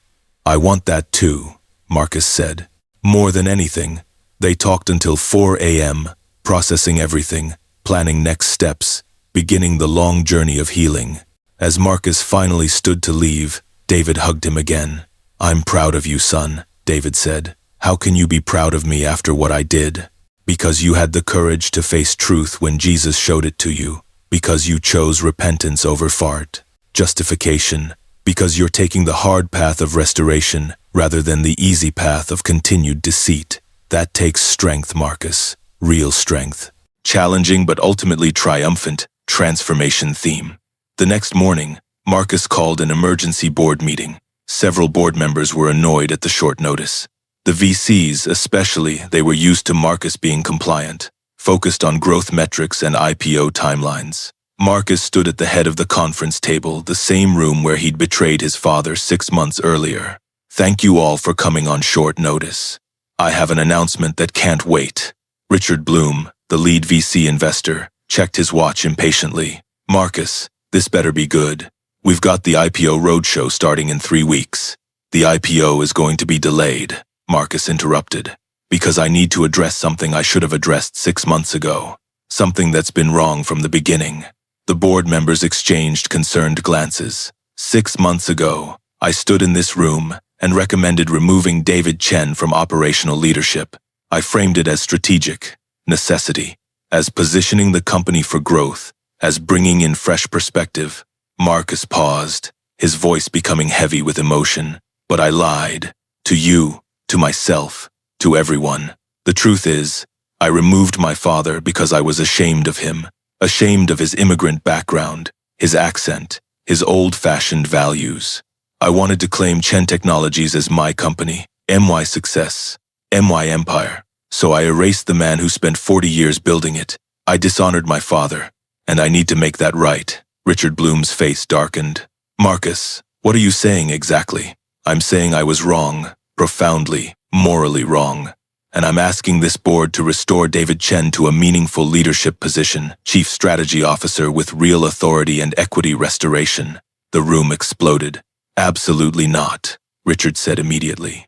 "I want that too," Marcus said. More than anything, they talked until 4 a.m., processing everything, planning next steps, beginning the long journey of healing. As Marcus finally stood to leave, David hugged him again. "I'm proud of you, son," David said. "How can you be proud of me after what I did? Because you had the courage to face truth when Jesus showed it to you. Because you chose repentance over fart, justification. Because you're taking the hard path of restoration rather than the easy path of continued deceit. That takes strength, Marcus. Real strength." Challenging but ultimately triumphant, transformation theme. The next morning, Marcus called an emergency board meeting. Several board members were annoyed at the short notice. The VCs, especially, they were used to Marcus being compliant, focused on growth metrics and IPO timelines. Marcus stood at the head of the conference table, the same room where he'd betrayed his father 6 months earlier. "Thank you all for coming on short notice. I have an announcement that can't wait." Richard Bloom, the lead VC investor, checked his watch impatiently. "Marcus, this better be good. We've got the IPO roadshow starting in 3 weeks. The IPO is going to be delayed," Marcus interrupted, "because I need to address something I should have addressed 6 months ago. Something that's been wrong from the beginning." The board members exchanged concerned glances. 6 months ago, I stood in this room and recommended removing David Chen from operational leadership. I framed it as strategic, necessity, as positioning the company for growth, as bringing in fresh perspective. Marcus paused, his voice becoming heavy with emotion. But I lied. To you, to myself, to everyone. The truth is, I removed my father because I was ashamed of him, ashamed of his immigrant background, his accent, his old-fashioned values. I wanted to claim Chen Technologies as my company, MY Success, MY Empire. So I erased the man who spent 40 years building it. I dishonored my father, and I need to make that right. Richard Bloom's face darkened. Marcus, what are you saying exactly? I'm saying I was wrong, profoundly, morally wrong. And I'm asking this board to restore David Chen to a meaningful leadership position, Chief Strategy Officer with real authority and equity restoration. The room exploded. Absolutely not, Richard said immediately.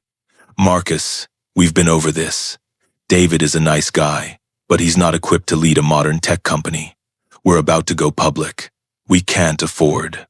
Marcus, we've been over this. David is a nice guy, but he's not equipped to lead a modern tech company. We're about to go public. We can't afford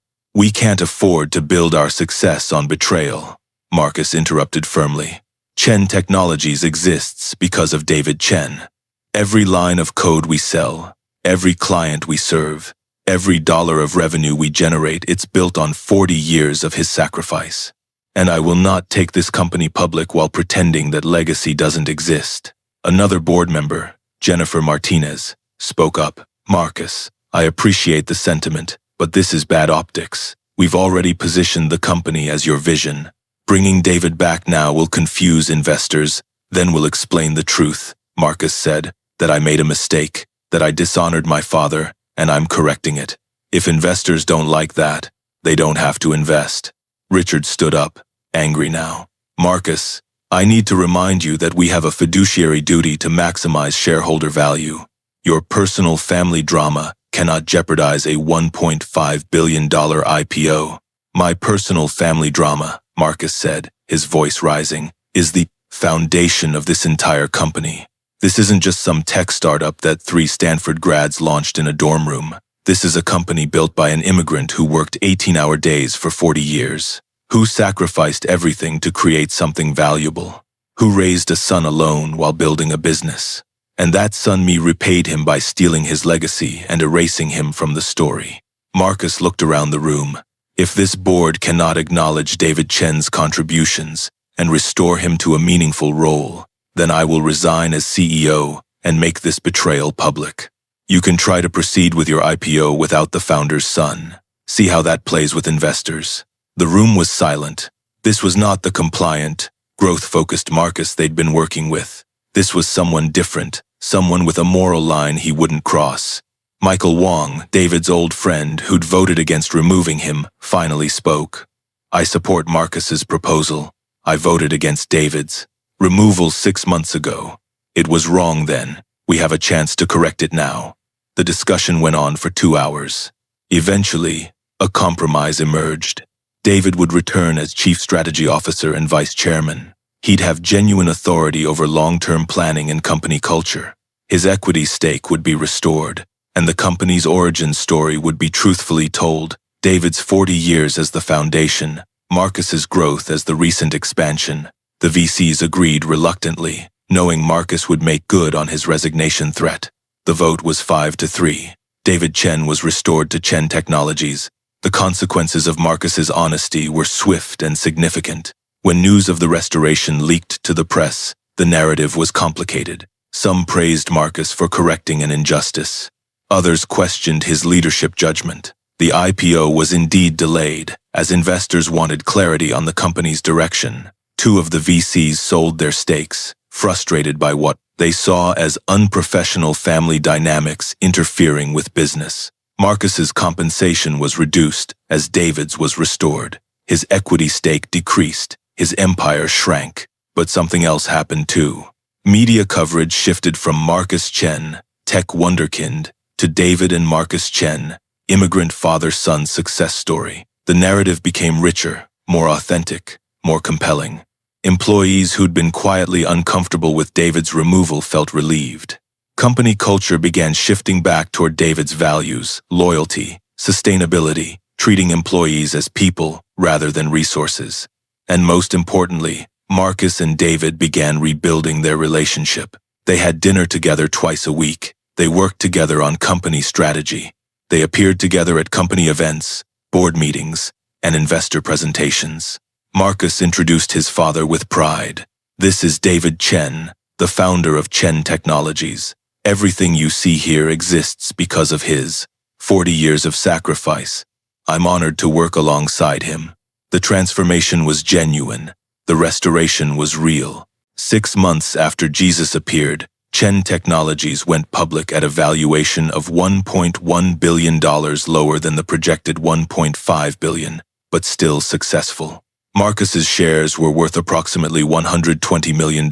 to build our success on betrayal. Marcus interrupted firmly. Chen Technologies exists because of David Chen. Every line of code we sell, every client we serve, every dollar of revenue we generate, it's built on 40 years of his sacrifice. And I will not take this company public while pretending that legacy doesn't exist. Another board member, Jennifer Martinez, spoke up. Marcus, I appreciate the sentiment, but this is bad optics. We've already positioned the company as your vision. Bringing David back now will confuse investors, then we'll explain the truth, Marcus said, that I made a mistake, that I dishonored my father, and I'm correcting it. If investors don't like that, they don't have to invest. Richard stood up, angry now. Marcus, I need to remind you that we have a fiduciary duty to maximize shareholder value. Your personal family drama cannot jeopardize a $1.5 billion IPO. My personal family drama, Marcus said, his voice rising, is the foundation of this entire company. This isn't just some tech startup that 3 Stanford grads launched in a dorm room. This is a company built by an immigrant who worked 18-hour days for 40 years, who sacrificed everything to create something valuable, who raised a son alone while building a business. And that son me repaid him by stealing his legacy and erasing him from the story. Marcus looked around the room. If this board cannot acknowledge David Chen's contributions and restore him to a meaningful role, then I will resign as CEO and make this betrayal public. You can try to proceed with your IPO without the founder's son. See how that plays with investors. The room was silent. This was not the compliant, growth-focused Marcus they'd been working with. This was someone different, someone with a moral line he wouldn't cross. Michael Wong, David's old friend who'd voted against removing him, finally spoke. I support Marcus's proposal. I voted against David's removal 6 months ago. It was wrong then. We have a chance to correct it now. The discussion went on for 2 hours. Eventually, a compromise emerged. David would return as Chief Strategy Officer and Vice Chairman. He'd have genuine authority over long-term planning and company culture. His equity stake would be restored, and the company's origin story would be truthfully told. David's 40 years as the foundation, Marcus's growth as the recent expansion. The VCs agreed reluctantly, knowing Marcus would make good on his resignation threat. The vote was 5-3. David Chen was restored to Chen Technologies. The consequences of Marcus's honesty were swift and significant. When news of the restoration leaked to the press, the narrative was complicated. Some praised Marcus for correcting an injustice. Others questioned his leadership judgment. The IPO was indeed delayed, as investors wanted clarity on the company's direction. 2 of the VCs sold their stakes, frustrated by what they saw as unprofessional family dynamics interfering with business. Marcus's compensation was reduced as David's was restored. His equity stake decreased. His empire shrank. But something else happened too. Media coverage shifted from Marcus Chen, tech wunderkind, to David and Marcus Chen, immigrant father-son success story. The narrative became richer, more authentic, more compelling. Employees who'd been quietly uncomfortable with David's removal felt relieved. Company culture began shifting back toward David's values, loyalty, sustainability, treating employees as people rather than resources. And most importantly, Marcus and David began rebuilding their relationship. They had dinner together twice a week. They worked together on company strategy. They appeared together at company events, board meetings, and investor presentations. Marcus introduced his father with pride. "This is David Chen, the founder of Chen Technologies. Everything you see here exists because of his 40 years of sacrifice. I'm honored to work alongside him." The transformation was genuine. The restoration was real. 6 months after Jesus appeared, Chen Technologies went public at a valuation of $1.1 billion, lower than the projected $1.5 billion, but still successful. Marcus's shares were worth approximately $120 million,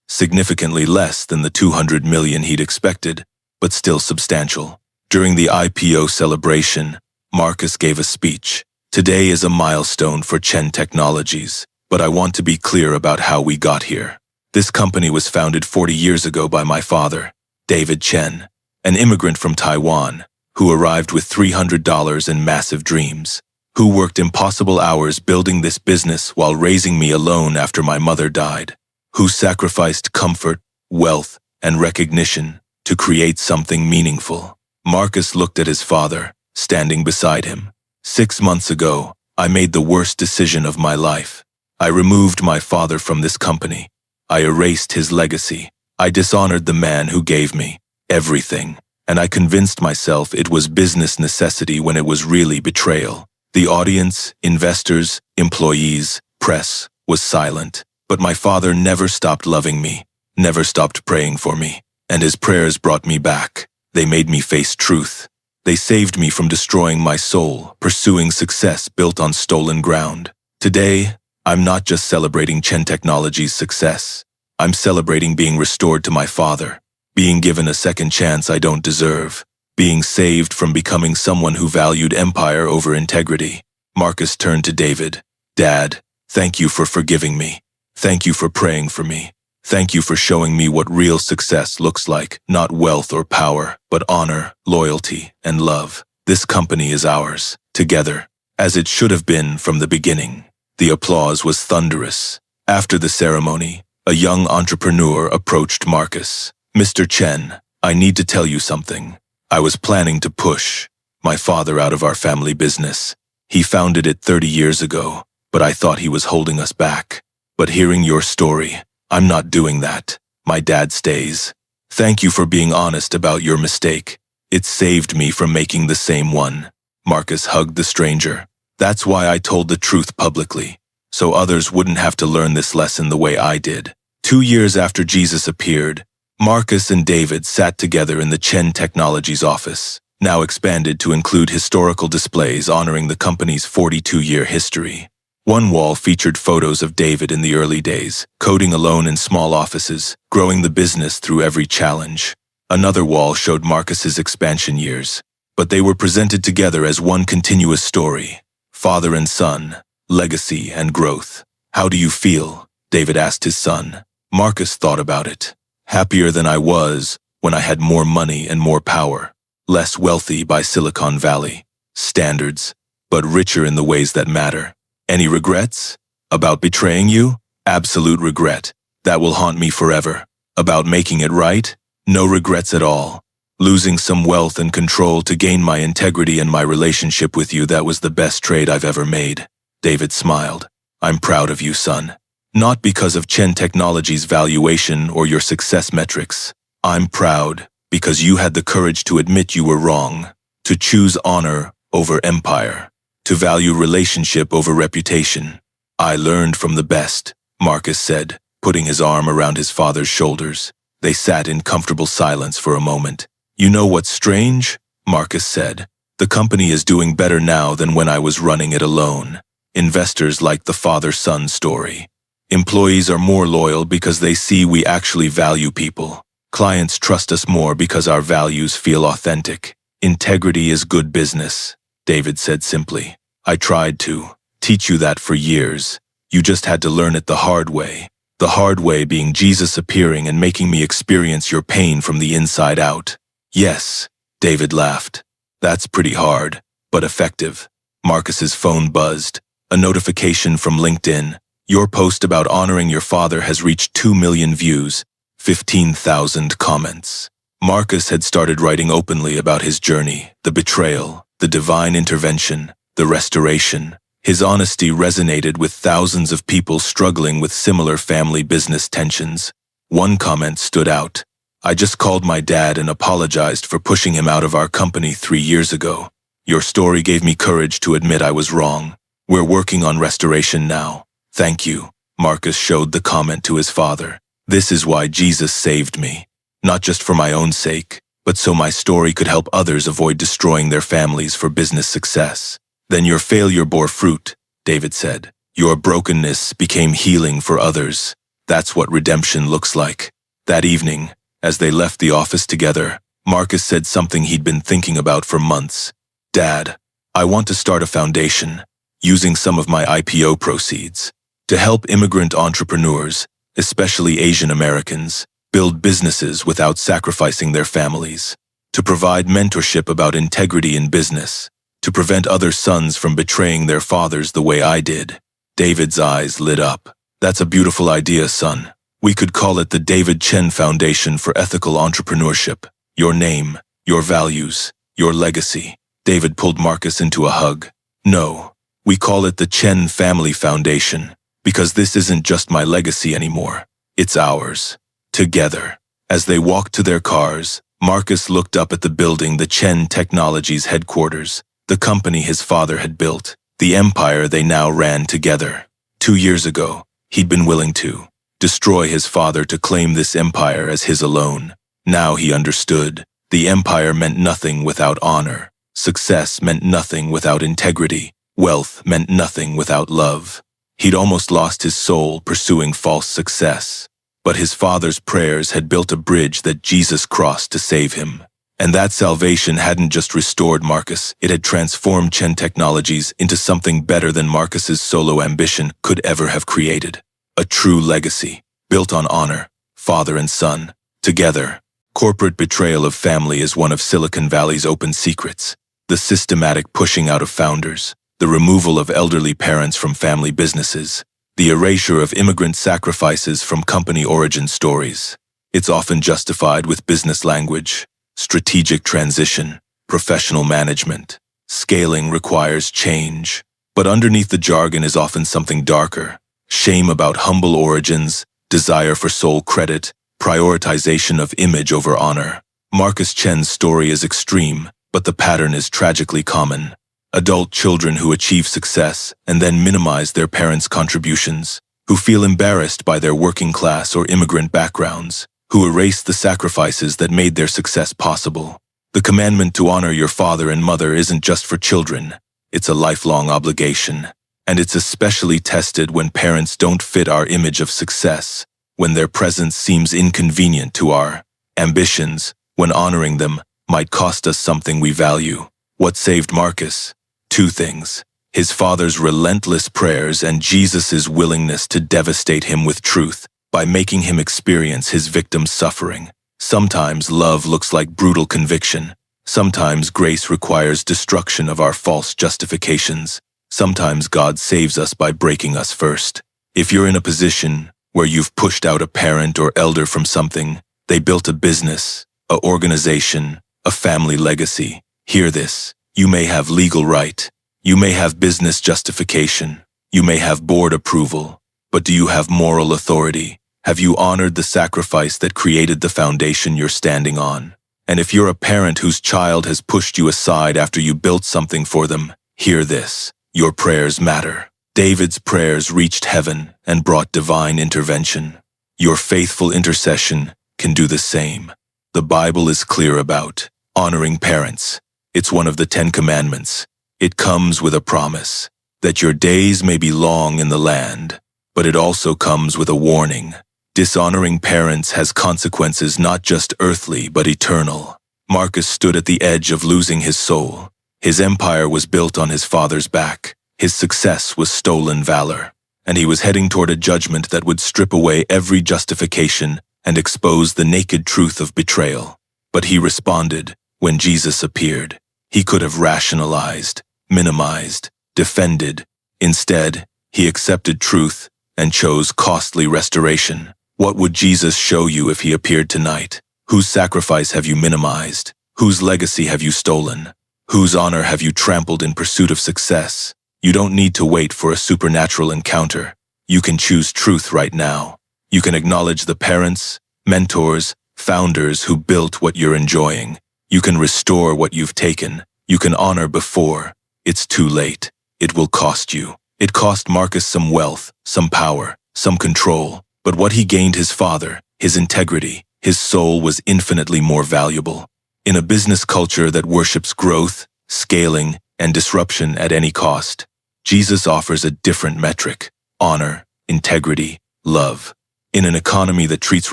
significantly less than the $200 million he'd expected, but still substantial. During the IPO celebration, Marcus gave a speech. "Today is a milestone for Chen Technologies, but I want to be clear about how we got here. This company was founded 40 years ago by my father, David Chen, an immigrant from Taiwan, who arrived with $300 and massive dreams, who worked impossible hours building this business while raising me alone after my mother died, who sacrificed comfort, wealth, and recognition to create something meaningful." Marcus looked at his father, standing beside him. "6 months ago, I made the worst decision of my life. I removed my father from this company. I erased his legacy. I dishonored the man who gave me everything, and I convinced myself it was business necessity when it was really betrayal. The audience, investors, employees, press was silent, but my father never stopped loving me, never stopped praying for me, and his prayers brought me back. They made me face truth. They saved me from destroying my soul, pursuing success built on stolen ground. Today, I'm not just celebrating Chen Technologies' success. I'm celebrating being restored to my father, being given a second chance I don't deserve, being saved from becoming someone who valued empire over integrity." Marcus turned to David. "Dad, thank you for forgiving me. Thank you for praying for me. Thank you for showing me what real success looks like, not wealth or power, but honor, loyalty, and love. This company is ours, together, as it should have been from the beginning." The applause was thunderous. After the ceremony, a young entrepreneur approached Marcus. "Mr. Chen, I need to tell you something. I was planning to push my father out of our family business. He founded it 30 years ago, but I thought he was holding us back. But hearing your story, I'm not doing that. My dad stays. Thank you for being honest about your mistake. It saved me from making the same one." Marcus hugged the stranger. "That's why I told the truth publicly, so others wouldn't have to learn this lesson the way I did." 2 years after Jesus appeared, Marcus and David sat together in the Chen Technologies office, now expanded to include historical displays honoring the company's 42-year history. One wall featured photos of David in the early days, coding alone in small offices, growing the business through every challenge. Another wall showed Marcus's expansion years, but they were presented together as one continuous story. Father and son, legacy and growth. "How do you feel?" David asked his son. Marcus thought about it. "Happier than I was when I had more money and more power. Less wealthy by Silicon Valley standards, but richer in the ways that matter." "Any regrets? About betraying you?" "Absolute regret. That will haunt me forever." "About making it right?" "No regrets at all. Losing some wealth and control to gain my integrity and my relationship with you, that was the best trade I've ever made." David smiled. "I'm proud of you, son. Not because of Chen Technologies' valuation or your success metrics. I'm proud because you had the courage to admit you were wrong, to choose honor over empire, to value relationship over reputation." "I learned from the best," Marcus said, putting his arm around his father's shoulders. They sat in comfortable silence for a moment. "You know what's strange?" Marcus said. "The company is doing better now than when I was running it alone. Investors like the father-son story. Employees are more loyal because they see we actually value people. Clients trust us more because our values feel authentic. Integrity is good business," David said simply. "I tried to teach you that for years. You just had to learn it the hard way. The hard way being Jesus appearing and making me experience your pain from the inside out." "Yes," David laughed. "That's pretty hard, but effective." Marcus's phone buzzed. A notification from LinkedIn. "Your post about honoring your father has reached 2 million views, 15,000 comments." Marcus had started writing openly about his journey, the betrayal, the divine intervention, the restoration. His honesty resonated with thousands of people struggling with similar family business tensions. One comment stood out. "I just called my dad and apologized for pushing him out of our company 3 years ago. Your story gave me courage to admit I was wrong. We're working on restoration now. Thank you." Marcus showed the comment to his father. "This is why Jesus saved me. Not just for my own sake, but so my story could help others avoid destroying their families for business success." "Then your failure bore fruit," David said. "Your brokenness became healing for others. That's what redemption looks like." That evening, as they left the office together, Marcus said something he'd been thinking about for months. "Dad, I want to start a foundation, using some of my IPO proceeds, to help immigrant entrepreneurs, especially Asian Americans, build businesses without sacrificing their families, to provide mentorship about integrity in business, to prevent other sons from betraying their fathers the way I did." David's eyes lit up. "That's a beautiful idea, son. We could call it the David Chen Foundation for Ethical Entrepreneurship. Your name, your values, your legacy." David pulled Marcus into a hug. "No, we call it the Chen Family Foundation, because this isn't just my legacy anymore. It's ours. Together." As they walked to their cars, Marcus looked up at the building, the Chen Technologies headquarters, the company his father had built, the empire they now ran together. 2 years ago, he'd been willing to destroy his father to claim this empire as his alone. Now he understood. The empire meant nothing without honor. Success meant nothing without integrity. Wealth meant nothing without love. He'd almost lost his soul pursuing false success. But his father's prayers had built a bridge that Jesus crossed to save him. And that salvation hadn't just restored Marcus, it had transformed Chen Technologies into something better than Marcus's solo ambition could ever have created. A true legacy, built on honor, father and son, together. Corporate betrayal of family is one of Silicon Valley's open secrets. The systematic pushing out of founders, the removal of elderly parents from family businesses, the erasure of immigrant sacrifices from company origin stories. It's often justified with business language. Strategic transition, professional management. Scaling requires change. But underneath the jargon is often something darker. Shame about humble origins, desire for sole credit, prioritization of image over honor. Marcus Chen's story is extreme, but the pattern is tragically common. Adult children who achieve success and then minimize their parents' contributions, who feel embarrassed by their working class or immigrant backgrounds, who erase the sacrifices that made their success possible. The commandment to honor your father and mother isn't just for children, it's a lifelong obligation. And it's especially tested when parents don't fit our image of success, when their presence seems inconvenient to our ambitions, when honoring them might cost us something we value. What saved Marcus? 2 things: his father's relentless prayers and Jesus' willingness to devastate him with truth, by making him experience his victim's suffering. Sometimes love looks like brutal conviction. Sometimes grace requires destruction of our false justifications. Sometimes God saves us by breaking us first. If you're in a position where you've pushed out a parent or elder from something, they built a business, a organization, a family legacy, hear this. You may have legal right. You may have business justification. You may have board approval. But do you have moral authority? Have you honored the sacrifice that created the foundation you're standing on? And if you're a parent whose child has pushed you aside after you built something for them, hear this. Your prayers matter. David's prayers reached heaven and brought divine intervention. Your faithful intercession can do the same. The Bible is clear about honoring parents. It's one of the 10 Commandments. It comes with a promise that your days may be long in the land, but it also comes with a warning. Dishonoring parents has consequences not just earthly but eternal. Marcus stood at the edge of losing his soul. His empire was built on his father's back. His success was stolen valor. And he was heading toward a judgment that would strip away every justification and expose the naked truth of betrayal. But he responded when Jesus appeared. He could have rationalized, minimized, defended. Instead, he accepted truth and chose costly restoration. What would Jesus show you if he appeared tonight? Whose sacrifice have you minimized? Whose legacy have you stolen? Whose honor have you trampled in pursuit of success? You don't need to wait for a supernatural encounter. You can choose truth right now. You can acknowledge the parents, mentors, founders who built what you're enjoying. You can restore what you've taken. You can honor before it's too late. It will cost you. It cost Marcus some wealth, some power, some control. But what he gained his father, his integrity, his soul was infinitely more valuable. In a business culture that worships growth, scaling, and disruption at any cost, Jesus offers a different metric: honor, integrity, love. In an economy that treats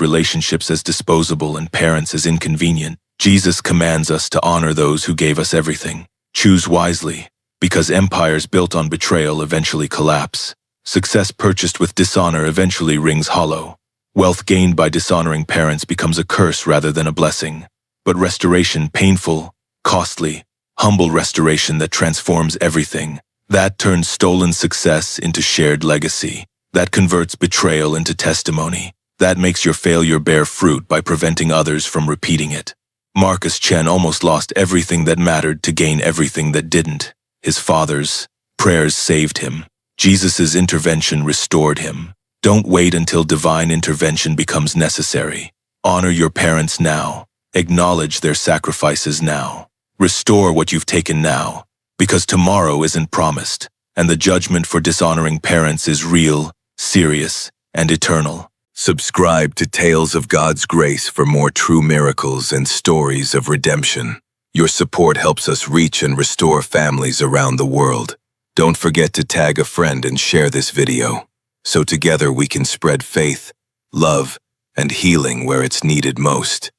relationships as disposable and parents as inconvenient, Jesus commands us to honor those who gave us everything. Choose wisely, because empires built on betrayal eventually collapse. Success purchased with dishonor eventually rings hollow. Wealth gained by dishonoring parents becomes a curse rather than a blessing. But restoration, painful, costly, humble restoration that transforms everything, that turns stolen success into shared legacy. That converts betrayal into testimony. That makes your failure bear fruit by preventing others from repeating it. Marcus Chen almost lost everything that mattered to gain everything that didn't. His father's prayers saved him. Jesus' intervention restored him. Don't wait until divine intervention becomes necessary. Honor your parents now. Acknowledge their sacrifices now. Restore what you've taken now, because tomorrow isn't promised, and the judgment for dishonoring parents is real, serious, and eternal. Subscribe to Tales of God's Grace for more true miracles and stories of redemption. Your support helps us reach and restore families around the world. Don't forget to tag a friend and share this video, so together we can spread faith, love, and healing where it's needed most.